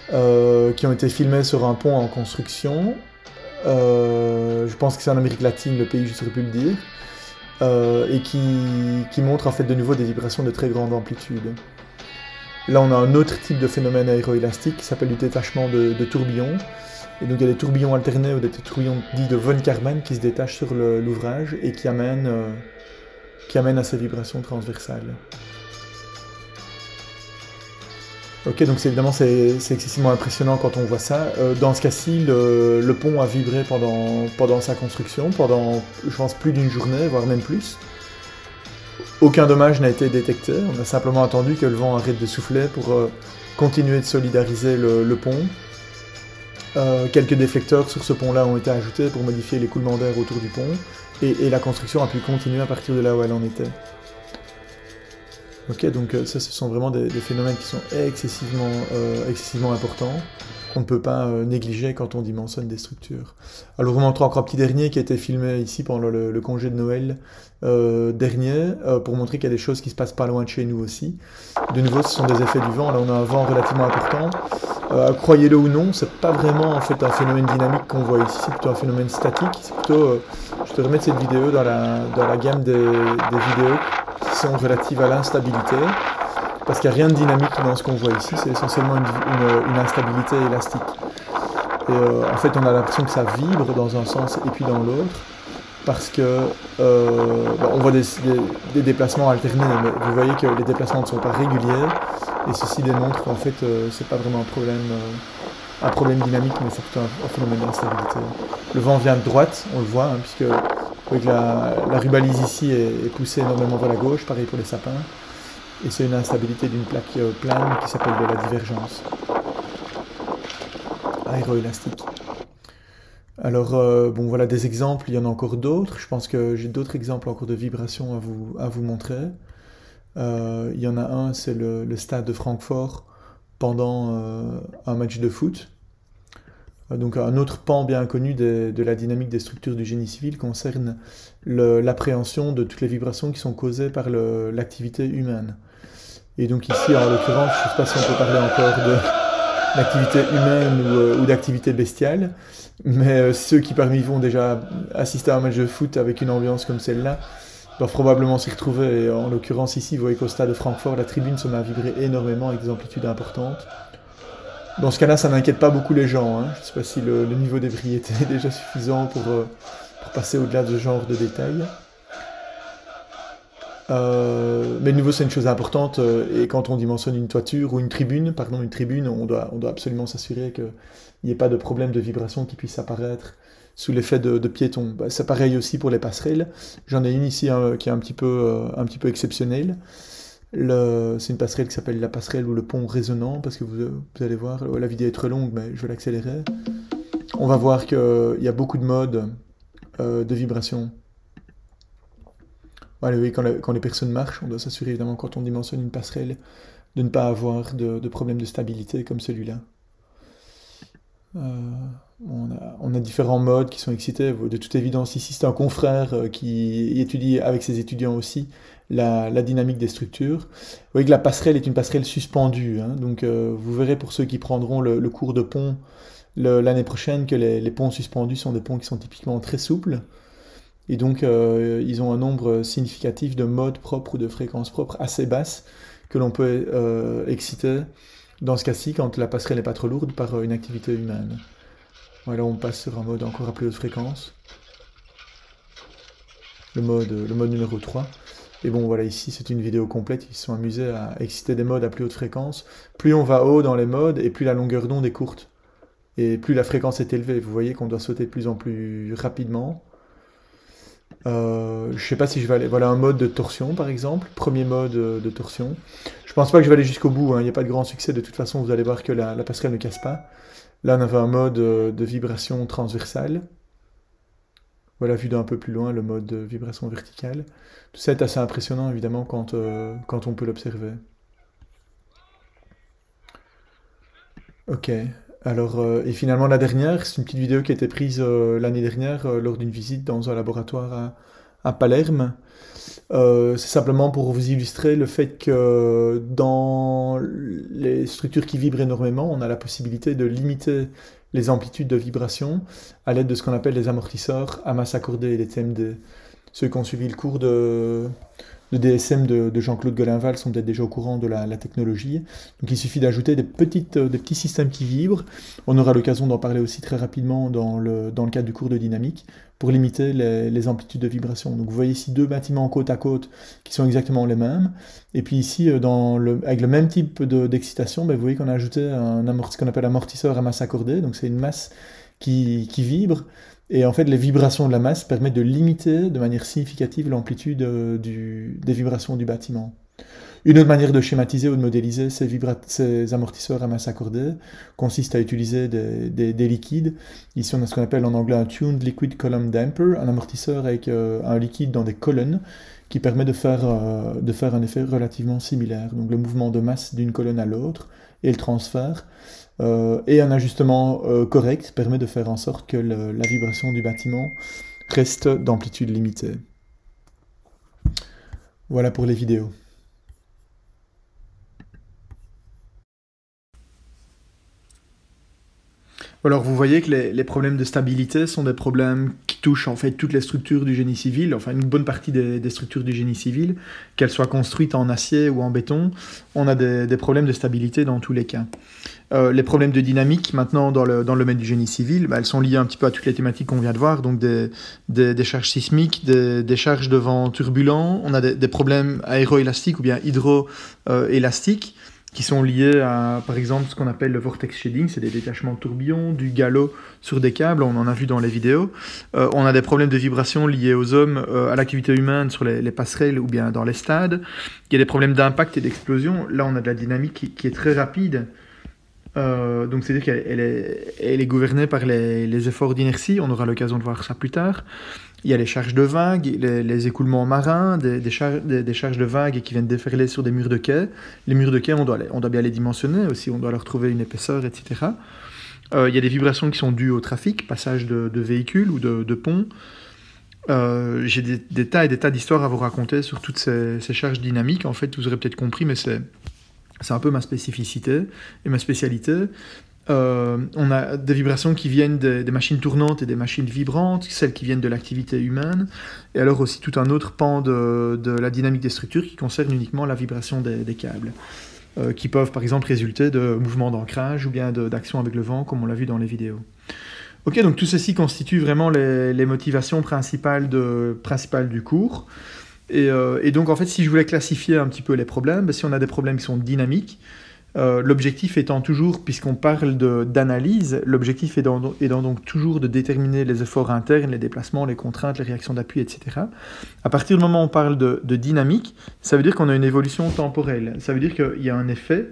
qui ont été filmées sur un pont en construction. Je pense que c'est en Amérique latine, le pays, je ne saurais plus le dire. Et qui montrent en fait de nouveau des vibrations de très grande amplitude. Là, on a un autre type de phénomène aéroélastique qui s'appelle du détachement de tourbillons. Et donc il y a des tourbillons alternés ou des tourbillons dits de von Karman qui se détachent sur l'ouvrage et qui amènent à ces vibrations transversales. Ok, donc évidemment c'est excessivement impressionnant quand on voit ça. Dans ce cas-ci, le pont a vibré pendant sa construction, pendant je pense plus d'une journée, voire même plus. Aucun dommage n'a été détecté, on a simplement attendu que le vent arrête de souffler pour continuer de solidariser le pont. Quelques déflecteurs sur ce pont-là ont été ajoutés pour modifier l'écoulement d'air autour du pont, et la construction a pu continuer à partir de là où elle en était. Ok, donc ça, ce sont vraiment des phénomènes qui sont excessivement importants, qu'on ne peut pas négliger quand on dimensionne des structures. Alors, je vous montre encore un petit dernier qui a été filmé ici pendant le congé de Noël dernier, pour montrer qu'il y a des choses qui se passent pas loin de chez nous aussi. De nouveau, ce sont des effets du vent. Là, on a un vent relativement important. Croyez-le ou non, c'est pas vraiment en fait un phénomène dynamique qu'on voit ici, c'est plutôt un phénomène statique. C'est plutôt, je te remets cette vidéo dans la gamme des vidéos qui sont relatives à l'instabilité, parce qu'il n'y a rien de dynamique dans ce qu'on voit ici, c'est essentiellement une instabilité élastique. Et en fait, on a l'impression que ça vibre dans un sens et puis dans l'autre, parce que on voit des déplacements alternés, mais vous voyez que les déplacements ne sont pas réguliers, et ceci démontre qu'en fait, c'est pas vraiment un problème dynamique, mais c'est plutôt un phénomène d'instabilité. Le vent vient de droite, on le voit, hein, puisque avec la rubalise ici est poussée énormément vers la gauche, pareil pour les sapins, et c'est une instabilité d'une plaque plane qui s'appelle de la divergence aéroélastique. Alors, bon, voilà des exemples, il y en a encore d'autres. Je pense que j'ai d'autres exemples encore de vibrations à vous montrer. Il y en a un, c'est le stade de Francfort pendant un match de foot. Donc un autre pan bien connu de la dynamique des structures du génie civil concerne l'appréhension de toutes les vibrations qui sont causées par l'activité humaine. Et donc ici, en l'occurrence, je ne sais pas si on peut parler encore d'activité humaine ou d'activité bestiale, mais ceux qui parmi vous ont déjà assisté à un match de foot avec une ambiance comme celle-là doivent probablement s'y retrouver. Et en l'occurrence ici, vous voyez qu'au stade de Francfort, la tribune se met à vibrer énormément avec des amplitudes importantes. Dans ce cas-là, ça n'inquiète pas beaucoup les gens, hein. Je ne sais pas si le niveau d'ébriété est déjà suffisant pour passer au-delà de ce genre de détails. Mais de nouveau, c'est une chose importante, et quand on dimensionne une toiture ou une tribune, on doit absolument s'assurer qu'il n'y ait pas de problème de vibration qui puisse apparaître sous l'effet de piétons. Bah, c'est pareil aussi pour les passerelles. J'en ai une ici qui est un petit peu exceptionnelle. C'est une passerelle qui s'appelle la passerelle ou le pont résonnant, parce que vous allez voir, la vidéo est très longue, mais je vais l'accélérer. On va voir qu'il y a beaucoup de modes de vibration. Voilà, oui, quand les personnes marchent, on doit s'assurer évidemment quand on dimensionne une passerelle de ne pas avoir de problème de stabilité comme celui-là. On a différents modes qui sont excités. De toute évidence, ici, c'est un confrère qui étudie avec ses étudiants aussi la dynamique des structures. Vous voyez que la passerelle est une passerelle suspendue, hein, donc vous verrez pour ceux qui prendront le cours de pont l'année prochaine que les ponts suspendus sont des ponts qui sont typiquement très souples. Et donc, ils ont un nombre significatif de modes propres ou de fréquences propres assez basses que l'on peut exciter, dans ce cas-ci, quand la passerelle n'est pas trop lourde, par une activité humaine. Voilà, on passe sur un mode encore à plus haute fréquence. Le mode numéro 3. Et bon, voilà, ici, c'est une vidéo complète. Ils se sont amusés à exciter des modes à plus haute fréquence. Plus on va haut dans les modes, et plus la longueur d'onde est courte. Et plus la fréquence est élevée. Vous voyez qu'on doit sauter de plus en plus rapidement. Je sais pas si je vais aller... Voilà un mode de torsion par exemple, premier mode de torsion. Je pense pas que je vais aller jusqu'au bout, hein. Il n'y a pas de grand succès, de toute façon vous allez voir que la passerelle ne casse pas. Là on avait un mode de vibration transversale. Voilà, vu d'un peu plus loin, le mode de vibration verticale. Tout ça est assez impressionnant évidemment quand on peut l'observer. Ok. Alors, et finalement la dernière, c'est une petite vidéo qui a été prise l'année dernière lors d'une visite dans un laboratoire à Palerme. C'est simplement pour vous illustrer le fait que dans les structures qui vibrent énormément, on a la possibilité de limiter les amplitudes de vibration à l'aide de ce qu'on appelle les amortisseurs à masse accordée, les TMD. Ceux qui ont suivi le cours de DSM de Jean-Claude Golinval sont peut-être déjà au courant de la technologie. Donc il suffit d'ajouter des petits systèmes qui vibrent. On aura l'occasion d'en parler aussi très rapidement dans le cadre du cours de dynamique pour limiter les amplitudes de vibration. Donc vous voyez ici deux bâtiments côte à côte qui sont exactement les mêmes. Et puis ici, avec le même type d'excitation, vous voyez qu'on a ajouté ce qu'on appelle amortisseur à masse accordée. Donc c'est une masse qui vibre. Et en fait, les vibrations de la masse permettent de limiter de manière significative l'amplitude des vibrations du bâtiment. Une autre manière de schématiser ou de modéliser ces amortisseurs à masse accordée consiste à utiliser des liquides. Ici, on a ce qu'on appelle en anglais un tuned liquid column damper, un amortisseur avec un liquide dans des colonnes qui permet de faire un effet relativement similaire. Donc le mouvement de masse d'une colonne à l'autre et le transfert. Et un ajustement correct permet de faire en sorte que la vibration du bâtiment reste d'amplitude limitée. Voilà pour les vidéos. Alors vous voyez que les problèmes de stabilité sont des problèmes qui touchent en fait toutes les structures du génie civil, enfin une bonne partie des structures du génie civil, qu'elles soient construites en acier ou en béton, on a des problèmes de stabilité dans tous les cas. Les problèmes de dynamique, maintenant, dans le domaine du génie civil, elles sont liées un petit peu à toutes les thématiques qu'on vient de voir, donc des charges sismiques, des charges de vent turbulents, on a des problèmes aéroélastiques ou bien hydroélastiques, qui sont liés à, par exemple, ce qu'on appelle le vortex shading, c'est des détachements de tourbillons, du galop sur des câbles, on en a vu dans les vidéos. On a des problèmes de vibration liés aux hommes, à l'activité humaine sur les passerelles ou bien dans les stades. Il y a des problèmes d'impact et d'explosion. Là, on a de la dynamique qui est très rapide. Donc c'est-à-dire qu'elle est gouvernée par les efforts d'inertie, on aura l'occasion de voir ça plus tard. Il y a les charges de vagues, les écoulements marins, des charges de vagues qui viennent déferler sur des murs de quai. Les murs de quai, on doit bien les dimensionner aussi, on doit leur trouver une épaisseur, etc. Il y a des vibrations qui sont dues au trafic, passage de véhicules ou de ponts. J'ai des tas et des tas d'histoires à vous raconter sur toutes ces charges dynamiques. En fait, vous aurez peut-être compris, mais c'est un peu ma spécificité et ma spécialité. On a des vibrations qui viennent des machines tournantes et des machines vibrantes, celles qui viennent de l'activité humaine, et alors aussi tout un autre pan de la dynamique des structures qui concerne uniquement la vibration des câbles. qui peuvent par exemple résulter de mouvements d'ancrage ou bien d'action avec le vent, comme on l'a vu dans les vidéos. Ok, donc tout ceci constitue vraiment les motivations principales du cours. Et donc en fait, si je voulais classifier un petit peu les problèmes, ben, si on a des problèmes qui sont dynamiques, l'objectif étant toujours, puisqu'on parle d'analyse, l'objectif étant donc toujours de déterminer les efforts internes, les déplacements, les contraintes, les réactions d'appui, etc. À partir du moment où on parle de dynamique, ça veut dire qu'on a une évolution temporelle. Ça veut dire qu'il y a un effet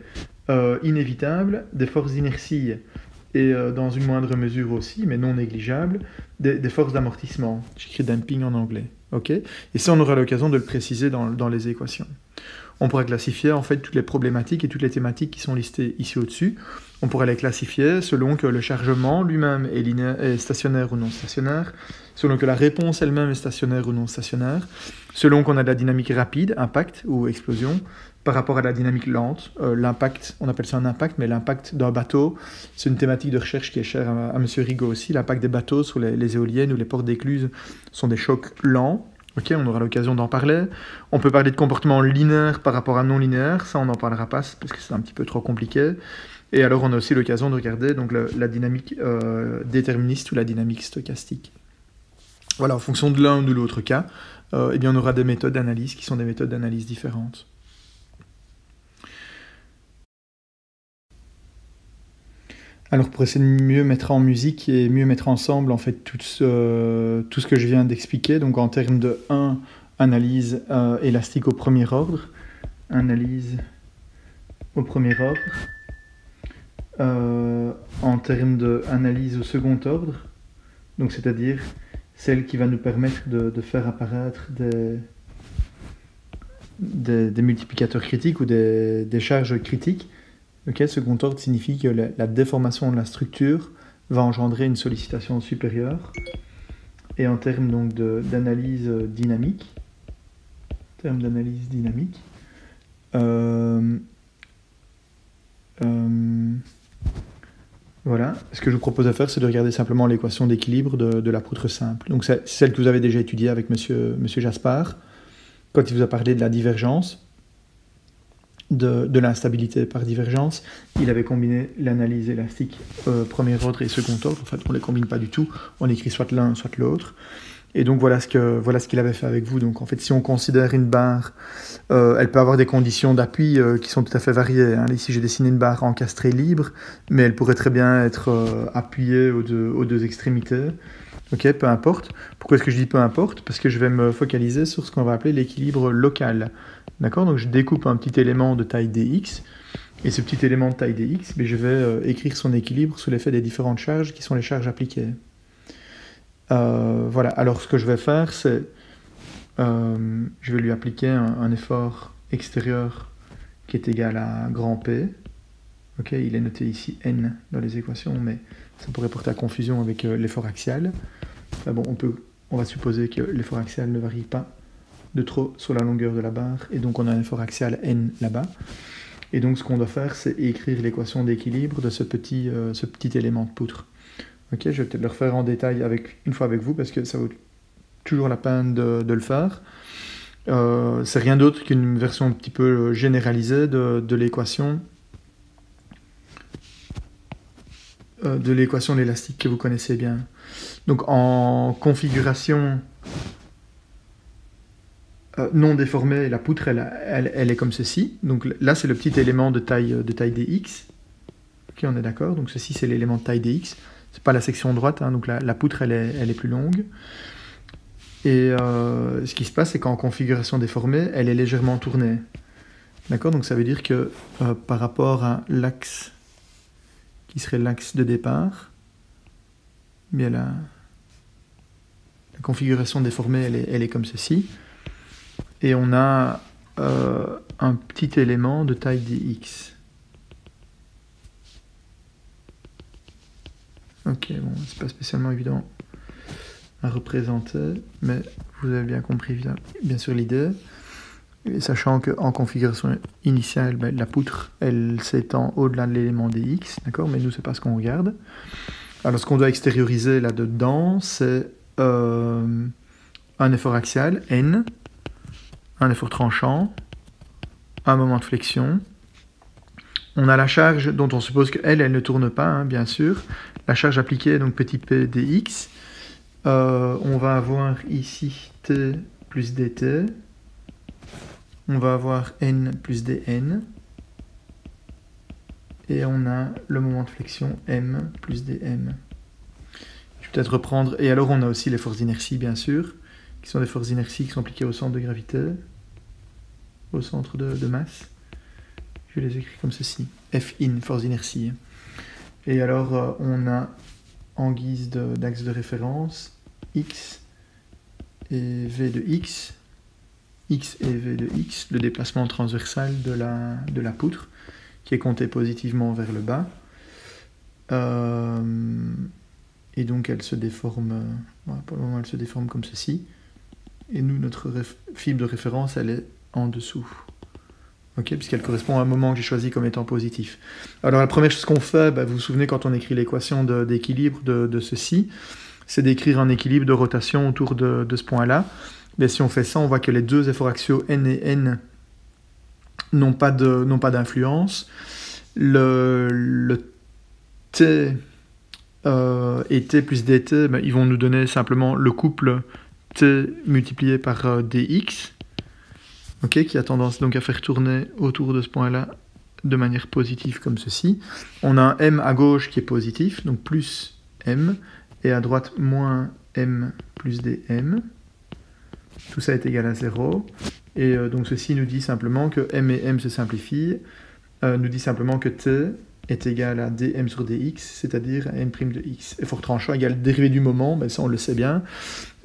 inévitable des forces d'inertie et dans une moindre mesure aussi, mais non négligeable, des forces d'amortissement. J'écris dumping en anglais. Okay, et ça, on aura l'occasion de le préciser dans les équations. On pourra classifier en fait toutes les problématiques et toutes les thématiques qui sont listées ici au-dessus. On pourra les classifier selon que le chargement lui-même est stationnaire ou non stationnaire, selon que la réponse elle-même est stationnaire ou non stationnaire, selon qu'on a de la dynamique rapide, impact ou explosion, par rapport à la dynamique lente. L'impact, on appelle ça un impact, mais l'impact d'un bateau, c'est une thématique de recherche qui est chère à M. Rigaud aussi. L'impact des bateaux sur les éoliennes ou les portes d'écluse sont des chocs lents. Ok, on aura l'occasion d'en parler. On peut parler de comportement linéaire par rapport à non linéaire, ça on n'en parlera pas parce que c'est un petit peu trop compliqué. Et alors on a aussi l'occasion de regarder donc, la dynamique déterministe ou la dynamique stochastique. Voilà, en fonction de l'un ou de l'autre cas, eh bien, on aura des méthodes d'analyse qui sont des méthodes d'analyse différentes. Alors pour essayer de mieux mettre en musique et mieux mettre ensemble en fait tout ce que je viens d'expliquer, donc en termes de 1, analyse élastique au premier ordre, analyse au premier ordre, en termes d'analyse au second ordre, donc c'est-à-dire celle qui va nous permettre de faire apparaître des multiplicateurs critiques ou des charges critiques. Okay, second ordre signifie que la déformation de la structure va engendrer une sollicitation supérieure. Et en termes donc d'analyse dynamique, voilà, ce que je vous propose de faire, c'est de regarder simplement l'équation d'équilibre de la poutre simple. Donc c'est celle que vous avez déjà étudiée avec monsieur Jaspard, quand il vous a parlé de la divergence. De l'instabilité par divergence, il avait combiné l'analyse élastique premier ordre et second ordre. En fait, on ne les combine pas du tout, on écrit soit l'un, soit l'autre. Et donc voilà ce qu'il avait fait avec vous. Donc en fait, si on considère une barre, elle peut avoir des conditions d'appui qui sont tout à fait variées. Hein. Ici, j'ai dessiné une barre encastrée libre, mais elle pourrait très bien être appuyée aux deux extrémités. Ok, peu importe. Pourquoi est-ce que je dis peu importe? Parce que je vais me focaliser sur ce qu'on va appeler l'équilibre local. D'accord? Donc je découpe un petit élément de taille dx, et ce petit élément de taille dx, je vais écrire son équilibre sous l'effet des différentes charges qui sont les charges appliquées. Voilà, alors ce que je vais faire, c'est je vais lui appliquer un effort extérieur qui est égal à grand P. Ok, il est noté ici N dans les équations, mais ça pourrait porter à confusion avec l'effort axial. Enfin bon, on va supposer que l'effort axial ne varie pas de trop sur la longueur de la barre, et donc on a un effort axial N là-bas. Et donc ce qu'on doit faire, c'est écrire l'équation d'équilibre de ce petit élément de poutre. Ok, je vais peut-être le refaire en détail une fois avec vous, parce que ça vaut toujours la peine de le faire. C'est rien d'autre qu'une version un petit peu généralisée de l'équation de l'élastique que vous connaissez bien. Donc en configuration non déformée, la poutre elle est comme ceci. Donc là c'est le petit élément de taille dx. Ok, on est d'accord. Donc ceci c'est l'élément de taille dx. C'est pas la section droite, hein, donc la poutre elle est plus longue. Et ce qui se passe, c'est qu'en configuration déformée, elle est légèrement tournée. D'accord? Donc ça veut dire que par rapport à l'axe qui serait l'axe de départ, bien la configuration déformée, elle est comme ceci. Et on a un petit élément de taille dx. Ok, bon, c'est pas spécialement évident à représenter, mais vous avez bien compris bien sûr l'idée. Et sachant qu'en configuration initiale, la poutre, elle s'étend au-delà de l'élément dx, d'accord, mais nous, c'est pas ce qu'on regarde. Alors, ce qu'on doit extérioriser là-dedans, c'est un effort axial, N, un effort tranchant, un moment de flexion, on a la charge dont on suppose qu'elle ne tourne pas, hein, bien sûr. La charge appliquée, donc petit p dx. On va avoir ici t plus dt. On va avoir n plus dn. Et on a le moment de flexion m plus dm. Je vais peut-être reprendre. Et alors on a aussi les forces d'inertie, bien sûr, qui sont des forces d'inertie qui sont appliquées au centre de gravité, au centre de masse. Je les écris comme ceci. F in, force d'inertie. Et alors on a en guise d'axe de référence x et v de x et v de x, le déplacement transversal de la poutre, qui est compté positivement vers le bas. Et donc elle se déforme, voilà, pour le moment elle se déforme comme ceci. Et nous, notre fibre de référence, elle est en dessous. Okay, puisqu'elle correspond à un moment que j'ai choisi comme étant positif. Alors la première chose qu'on fait, vous vous souvenez quand on écrit l'équation d'équilibre de ceci, c'est d'écrire un équilibre de rotation autour de ce point-là. Mais si on fait ça, on voit que les deux efforts axiaux n et n n'ont pas d'influence. Le t et t plus dt, ils vont nous donner simplement le couple t multiplié par dx, qui a tendance donc à faire tourner autour de ce point-là de manière positive comme ceci. On a un m à gauche qui est positif, donc plus m, et à droite moins m plus dm. Tout ça est égal à 0. Et donc ceci nous dit simplement que m et m se simplifient, nous dit simplement que t est égal à dm sur dx, c'est-à-dire à n' de x. Effort tranchant égale dérivée du moment, ça on le sait bien.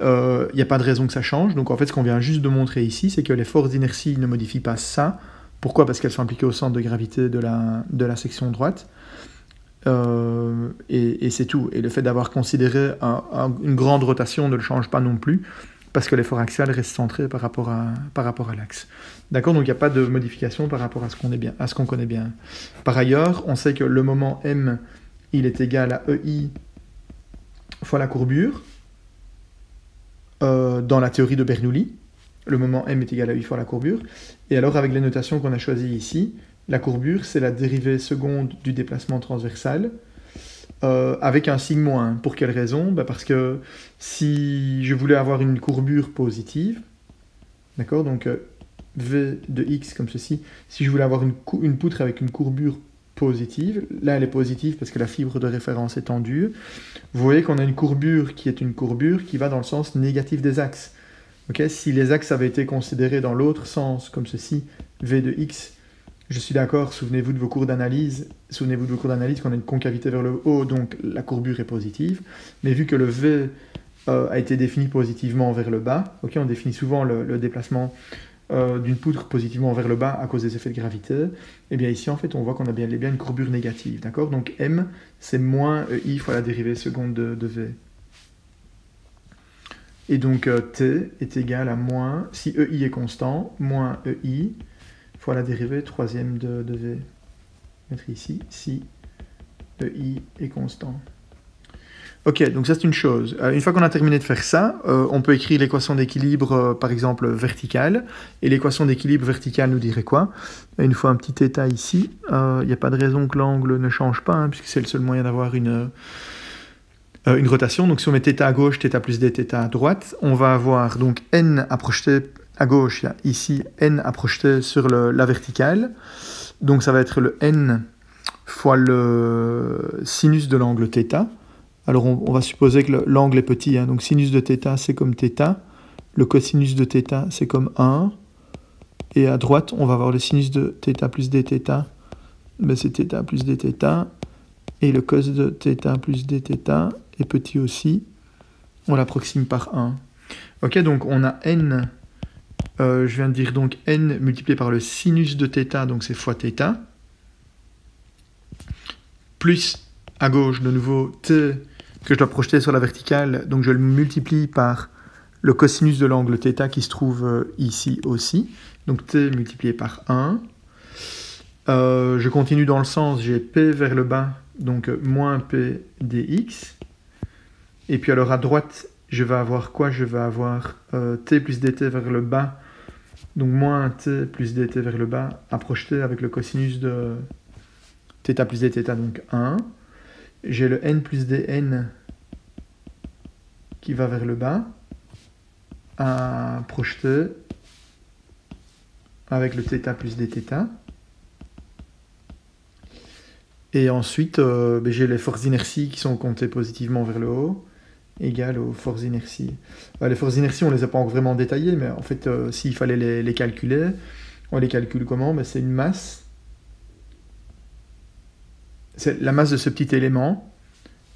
Il n'y a pas de raison que ça change. Donc en fait, ce qu'on vient juste de montrer ici, c'est que les forces d'inertie ne modifient pas ça. Pourquoi? Parce qu'elles sont appliquées au centre de gravité de la section droite. Et c'est tout. Et le fait d'avoir considéré une grande rotation ne le change pas non plus, parce que l'effort axial reste centré par rapport à l'axe. D'accord? Donc il n'y a pas de modification par rapport à ce qu'on connaît bien. Par ailleurs, on sait que le moment m, il est égal à EI fois la courbure. Dans la théorie de Bernoulli, le moment m est égal à EI fois la courbure. Et alors, avec les notations qu'on a choisies ici, la courbure, c'est la dérivée seconde du déplacement transversal, avec un signe moins. Pour quelle raison? Parce que si je voulais avoir une courbure positive, d'accord, donc v de x comme ceci, si je voulais avoir une poutre avec une courbure positive, là elle est positive parce que la fibre de référence est tendue, vous voyez qu'on a une courbure qui va dans le sens négatif des axes. Si les axes avaient été considérés dans l'autre sens, comme ceci, v de x, je suis d'accord, souvenez-vous de vos cours d'analyse qu'on a une concavité vers le haut, donc la courbure est positive, mais vu que le v a été défini positivement vers le bas, on définit souvent le déplacement d'une poutre positivement vers le bas à cause des effets de gravité, et bien ici en fait on voit qu'on a bien une courbure négative, d'accord? Donc m c'est moins EI fois la dérivée seconde de v. Et donc t est égal à moins, si EI est constant, moins EI fois la dérivée troisième de v. Je vais mettre ici, si EI est constant. Ok, donc ça c'est une chose. Une fois qu'on a terminé de faire ça, on peut écrire l'équation d'équilibre, par exemple, verticale. Et l'équation d'équilibre verticale nous dirait quoi? Une fois un petit θ ici, il n'y a pas de raison que l'angle ne change pas, puisque c'est le seul moyen d'avoir une rotation. Donc si on met θ à gauche, θ plus dθ à droite, on va avoir donc n à projeter à gauche, il y a ici n à projeter sur la verticale. Donc ça va être le n fois le sinus de l'angle θ. Alors on va supposer que l'angle est petit, donc sinus de θ c'est comme θ, le cosinus de θ c'est comme 1, et à droite on va avoir le sinus de θ plus dθ, c'est θ plus dθ, et le cos de θ plus dθ est petit aussi, on l'approxime par 1. Ok, donc on a n, je viens de dire donc n multiplié par le sinus de θ, donc c'est fois θ, plus à gauche de nouveau t, que je dois projeter sur la verticale, donc je le multiplie par le cosinus de l'angle θ qui se trouve ici aussi, donc t multiplié par 1. Je continue dans le sens, j'ai p vers le bas, donc moins p dx. Et puis alors à droite, je vais avoir quoi? Je vais avoir t plus dt vers le bas, donc moins t plus dt vers le bas, à projeter avec le cosinus de θ plus dθ, donc 1. J'ai le n plus dn qui va vers le bas, à projeter avec le θ plus dθ. Et ensuite, j'ai les forces d'inertie qui sont comptées positivement vers le haut, égales aux forces d'inertie. Les forces d'inertie, on ne les a pas encore vraiment détaillées, mais en fait, s'il fallait les calculer, on les calcule comment? C'est une masse. C'est la masse de ce petit élément.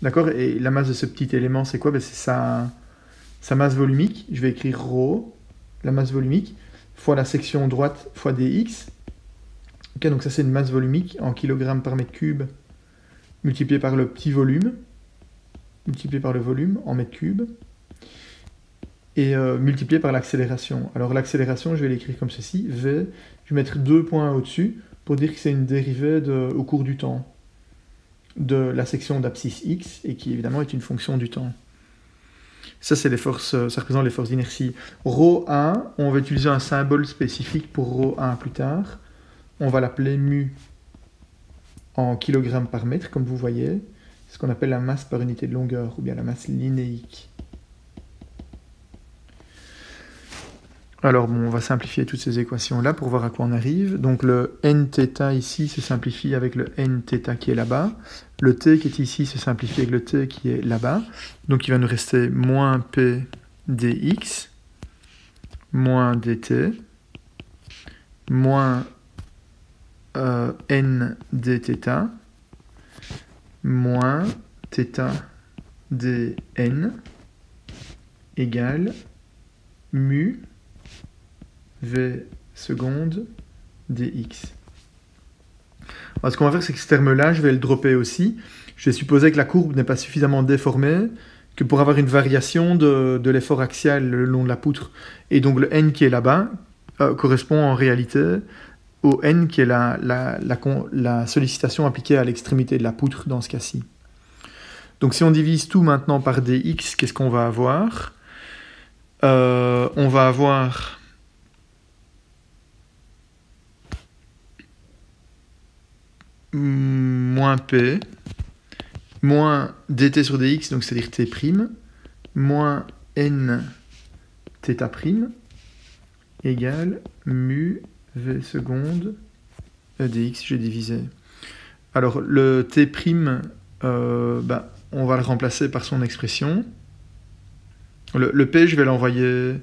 D'accord? Et la masse de ce petit élément, c'est quoi? C'est sa masse volumique. Je vais écrire ρ, la masse volumique, fois la section droite, fois dx. Ok, donc ça c'est une masse volumique en kilogrammes par mètre cube, multiplié par le petit volume, multiplié par le volume en mètre cube, et multiplié par l'accélération. Alors l'accélération, je vais l'écrire comme ceci, v, je vais mettre 2 points au-dessus, pour dire que c'est une dérivée au cours du temps, de la section d'abscisse x, et qui évidemment est une fonction du temps. Ça, c'est les forces, ça représente les forces d'inertie. ρ1, on va utiliser un symbole spécifique pour ρ1 plus tard. On va l'appeler mu en kilogrammes par mètre, comme vous voyez. C'est ce qu'on appelle la masse par unité de longueur, ou bien la masse linéique. Alors, bon, on va simplifier toutes ces équations-là pour voir à quoi on arrive. Donc, le nθ ici se simplifie avec le nθ qui est là-bas. Le t qui est ici se simplifie avec le t qui est là-bas. Donc, il va nous rester moins p dx, moins dt, moins n dθ, moins θ dn, égale mu v seconde dx. Alors, ce qu'on va faire, c'est que ce terme-là, je vais le dropper aussi. Je vais supposer que la courbe n'est pas suffisamment déformée que pour avoir une variation de l'effort axial le long de la poutre. Et donc le n qui est là-bas correspond en réalité au n qui est la sollicitation appliquée à l'extrémité de la poutre dans ce cas-ci. Donc si on divise tout maintenant par dx, qu'est-ce qu'on va avoir? On va avoir moins p, moins dt sur dx, donc c'est-à-dire t', moins n θ', égale mu v seconde dx, j'ai divisé. Alors le t', on va le remplacer par son expression. Le p, je vais l'envoyer...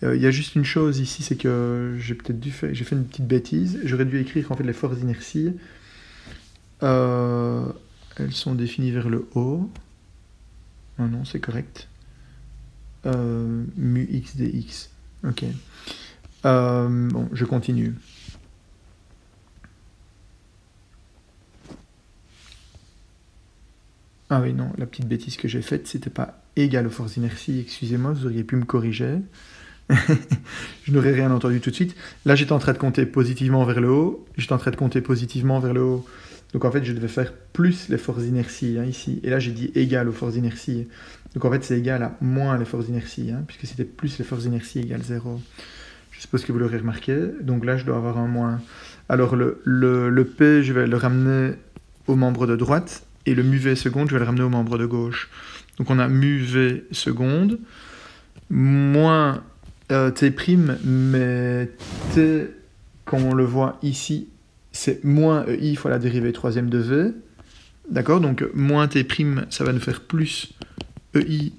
Il y a juste une chose ici, c'est que j'ai fait une petite bêtise. J'aurais dû écrire en fait les forces d'inertie. Elles sont définies vers le haut. Oh non, c'est correct. Mu x dx. Ok. Bon, je continue. Ah oui, non, la petite bêtise que j'ai faite, c'était pas égal aux forces d'inertie. Excusez-moi, vous auriez pu me corriger. Je n'aurais rien entendu tout de suite. Là, j'étais en train de compter positivement vers le haut. J'étais en train de compter positivement vers le haut. Donc en fait, je devais faire plus les forces d'inertie ici. Et là, j'ai dit égal aux forces d'inertie. Donc en fait, c'est égal à moins les forces d'inertie, puisque c'était plus les forces d'inertie égale 0. Je suppose que vous l'aurez remarqué. Donc là, je dois avoir un moins. Alors le P, je vais le ramener au membre de droite. Et le mu V seconde, je vais le ramener au membre de gauche. Donc on a mu V seconde, moins T', mais T, comme on le voit ici, c'est moins EI fois la dérivée troisième de V. D'accord? Donc moins T', ça va nous faire plus EI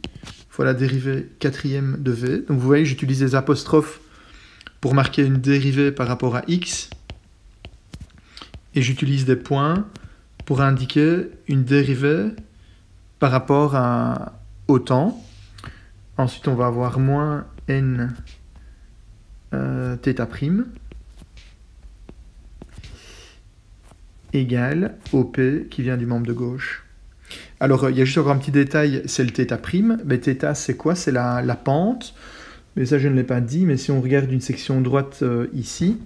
fois la dérivée quatrième de V. Donc vous voyez, j'utilise des apostrophes pour marquer une dérivée par rapport à X. Et j'utilise des points pour indiquer une dérivée par rapport au temps. Ensuite, on va avoir moins n θ' égale au P qui vient du membre de gauche. Alors, il y a juste encore un petit détail, c'est le θ'. Mais θ, c'est quoi? C'est la pente. Mais ça, je ne l'ai pas dit. Mais si on regarde une section droite ici,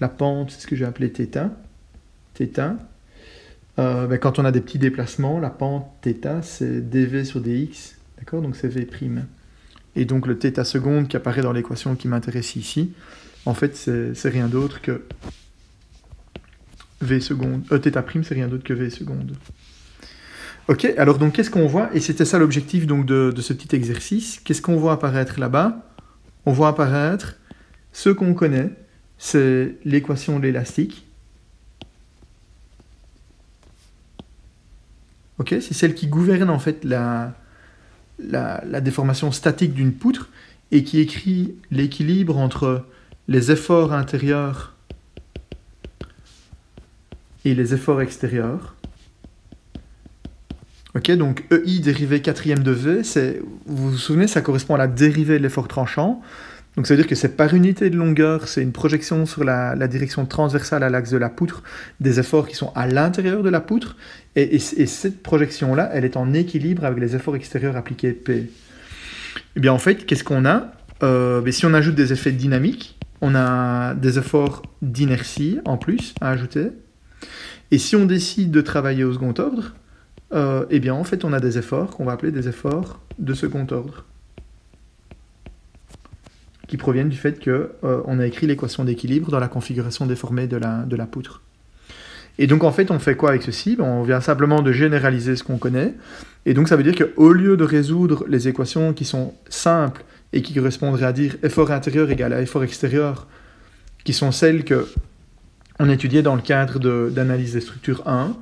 la pente, c'est ce que j'ai appelé θ. Quand on a des petits déplacements, la pente θ, c'est dv sur dx. D'accord? Donc c'est v'. Et donc le θ seconde qui apparaît dans l'équation qui m'intéresse ici, en fait, c'est rien d'autre que V seconde. θ', c'est rien d'autre que V seconde. Ok, alors donc qu'est-ce qu'on voit? Et c'était ça l'objectif donc de ce petit exercice. Qu'est-ce qu'on voit apparaître là-bas? On voit apparaître ce qu'on connaît, c'est l'équation de l'élastique. Ok, c'est celle qui gouverne en fait la déformation statique d'une poutre et qui écrit l'équilibre entre les efforts intérieurs et les efforts extérieurs. Ok, donc EI dérivée quatrième de V, vous vous souvenez, ça correspond à la dérivée de l'effort tranchant. Donc ça veut dire que c'est par unité de longueur, c'est une projection sur la direction transversale à l'axe de la poutre des efforts qui sont à l'intérieur de la poutre. Et cette projection-là, elle est en équilibre avec les efforts extérieurs appliqués P. Et bien en fait, qu'est-ce qu'on a? Si on ajoute des effets dynamiques, on a des efforts d'inertie en plus à ajouter. Et si on décide de travailler au second ordre, eh bien en fait on a des efforts qu'on va appeler des efforts de second ordre qui proviennent du fait qu'on a écrit l'équation d'équilibre dans la configuration déformée de la poutre. Et donc en fait on fait quoi avec ceci? On vient simplement de généraliser ce qu'on connaît, et donc ça veut dire qu'au lieu de résoudre les équations qui sont simples et qui correspondraient à dire effort intérieur égale à effort extérieur, qui sont celles qu'on étudiait dans le cadre d'analyse des structures 1,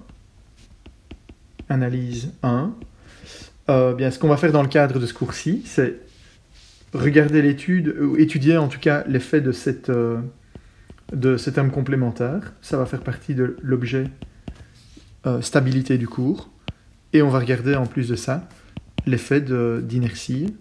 analyse 1, bien, ce qu'on va faire dans le cadre de ce cours-ci, c'est regarder l'étude, ou étudier en tout cas l'effet de ces termes complémentaires. Ça va faire partie de l'objet stabilité du cours. Et on va regarder en plus de ça l'effet d'inertie.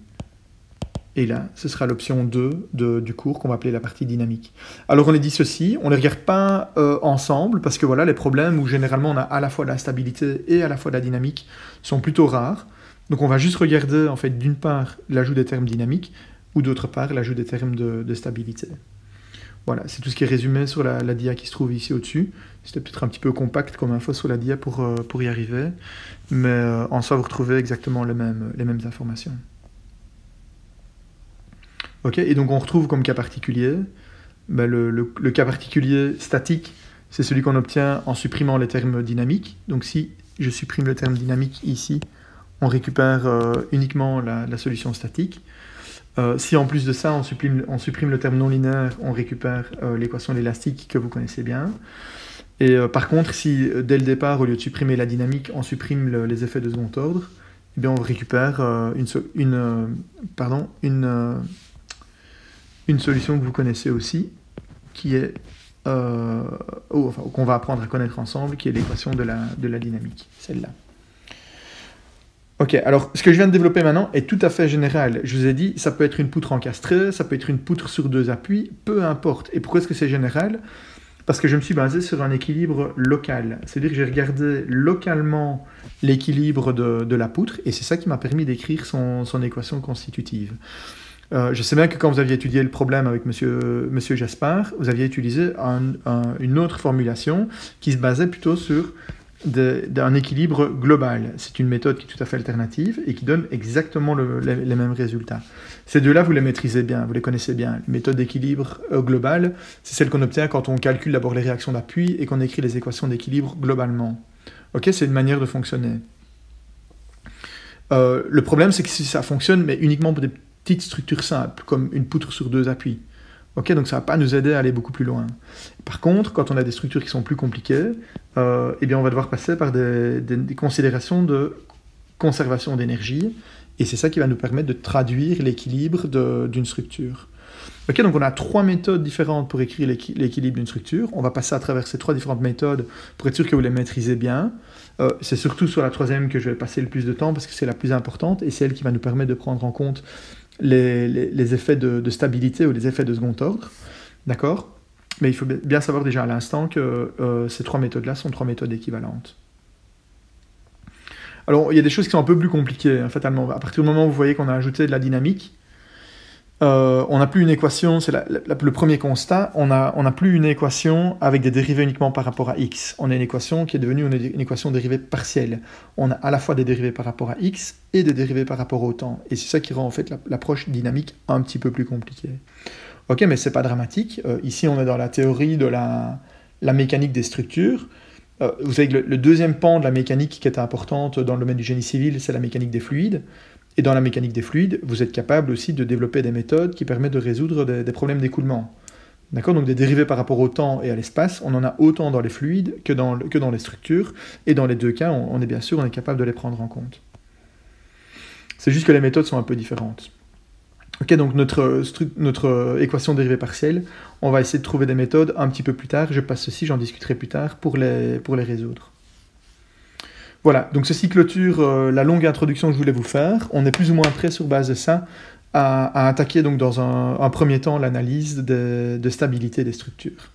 Et là, ce sera l'option 2 du cours qu'on va appeler la partie dynamique. Alors on les dissocie, on ne les regarde pas ensemble, parce que voilà, les problèmes où généralement on a à la fois de la stabilité et à la fois de la dynamique sont plutôt rares. Donc on va juste regarder en fait d'une part l'ajout des termes dynamiques, ou d'autre part l'ajout des termes de stabilité. Voilà, c'est tout ce qui est résumé sur la dia qui se trouve ici au-dessus. C'était peut-être un petit peu compact comme info sur la dia pour y arriver, mais en soi vous retrouvez exactement les mêmes informations. Ok, et donc on retrouve comme cas particulier, le cas particulier statique, c'est celui qu'on obtient en supprimant les termes dynamiques. Donc si je supprime le terme dynamique ici, on récupère uniquement la solution statique. Si en plus de ça, on supprime le terme non linéaire, on récupère l'équation de l'élastique que vous connaissez bien. Et par contre, si dès le départ, au lieu de supprimer la dynamique, on supprime les effets de second ordre, eh bien on récupère une solution que vous connaissez aussi, qui est qu'on va apprendre à connaître ensemble, qui est l'équation de la dynamique, celle-là. Ok, alors ce que je viens de développer maintenant est tout à fait général. Je vous ai dit, ça peut être une poutre encastrée, ça peut être une poutre sur 2 appuis, peu importe. Et pourquoi est-ce que c'est général? Parce que je me suis basé sur un équilibre local. C'est-à-dire que j'ai regardé localement l'équilibre de la poutre, et c'est ça qui m'a permis d'écrire son équation constitutive. Je sais bien que quand vous aviez étudié le problème avec Monsieur Jaspard, vous aviez utilisé une autre formulation qui se basait plutôt sur d'un équilibre global. C'est une méthode qui est tout à fait alternative et qui donne exactement les mêmes résultats. Ces deux-là, vous les maîtrisez bien, vous les connaissez bien. La méthode d'équilibre global, c'est celle qu'on obtient quand on calcule d'abord les réactions d'appui et qu'on écrit les équations d'équilibre globalement. Ok, c'est une manière de fonctionner. Le problème, c'est que si ça fonctionne, mais uniquement pour des petites structures simples, comme une poutre sur 2 appuis. Ok, donc ça ne va pas nous aider à aller beaucoup plus loin. Par contre, quand on a des structures qui sont plus compliquées, eh bien on va devoir passer par des considérations de conservation d'énergie, et c'est ça qui va nous permettre de traduire l'équilibre d'une structure. Ok, donc on a 3 méthodes différentes pour écrire l'équilibre d'une structure. On va passer à travers ces 3 différentes méthodes pour être sûr que vous les maîtrisez bien. C'est surtout sur la 3e que je vais passer le plus de temps, parce que c'est la plus importante, et c'est elle qui va nous permettre de prendre en compte les effets de stabilité ou les effets de second ordre, d'accord? Mais il faut bien savoir déjà à l'instant que ces 3 méthodes-là sont 3 méthodes équivalentes. Alors, il y a des choses qui sont un peu plus compliquées, hein, fatalement. À partir du moment où vous voyez qu'on a ajouté de la dynamique, on n'a plus une équation, c'est le premier constat, on n'a plus une équation avec des dérivées uniquement par rapport à x. On a une équation qui est devenue une équation dérivée partielle. On a à la fois des dérivées par rapport à x et des dérivées par rapport au temps. Et c'est ça qui rend en fait l'approche dynamique un petit peu plus compliquée. Ok, mais c'est pas dramatique. Ici, on est dans la théorie de la la mécanique des structures. Vous savez que le deuxième pan de la mécanique qui est importante dans le domaine du génie civil, c'est la mécanique des fluides. Et dans la mécanique des fluides, vous êtes capable aussi de développer des méthodes qui permettent de résoudre des problèmes d'écoulement. D'accord ? Donc des dérivés par rapport au temps et à l'espace, on en a autant dans les fluides que dans les structures. Et dans les deux cas, on est capable de les prendre en compte. C'est juste que les méthodes sont un peu différentes. Ok, donc notre équation de dérivée partielle, on va essayer de trouver des méthodes un petit peu plus tard. Je passe ceci, j'en discuterai plus tard pour les résoudre. Voilà, donc ceci clôture la longue introduction que je voulais vous faire. On est plus ou moins prêt sur base de ça à attaquer donc dans un premier temps l'analyse de stabilité des structures.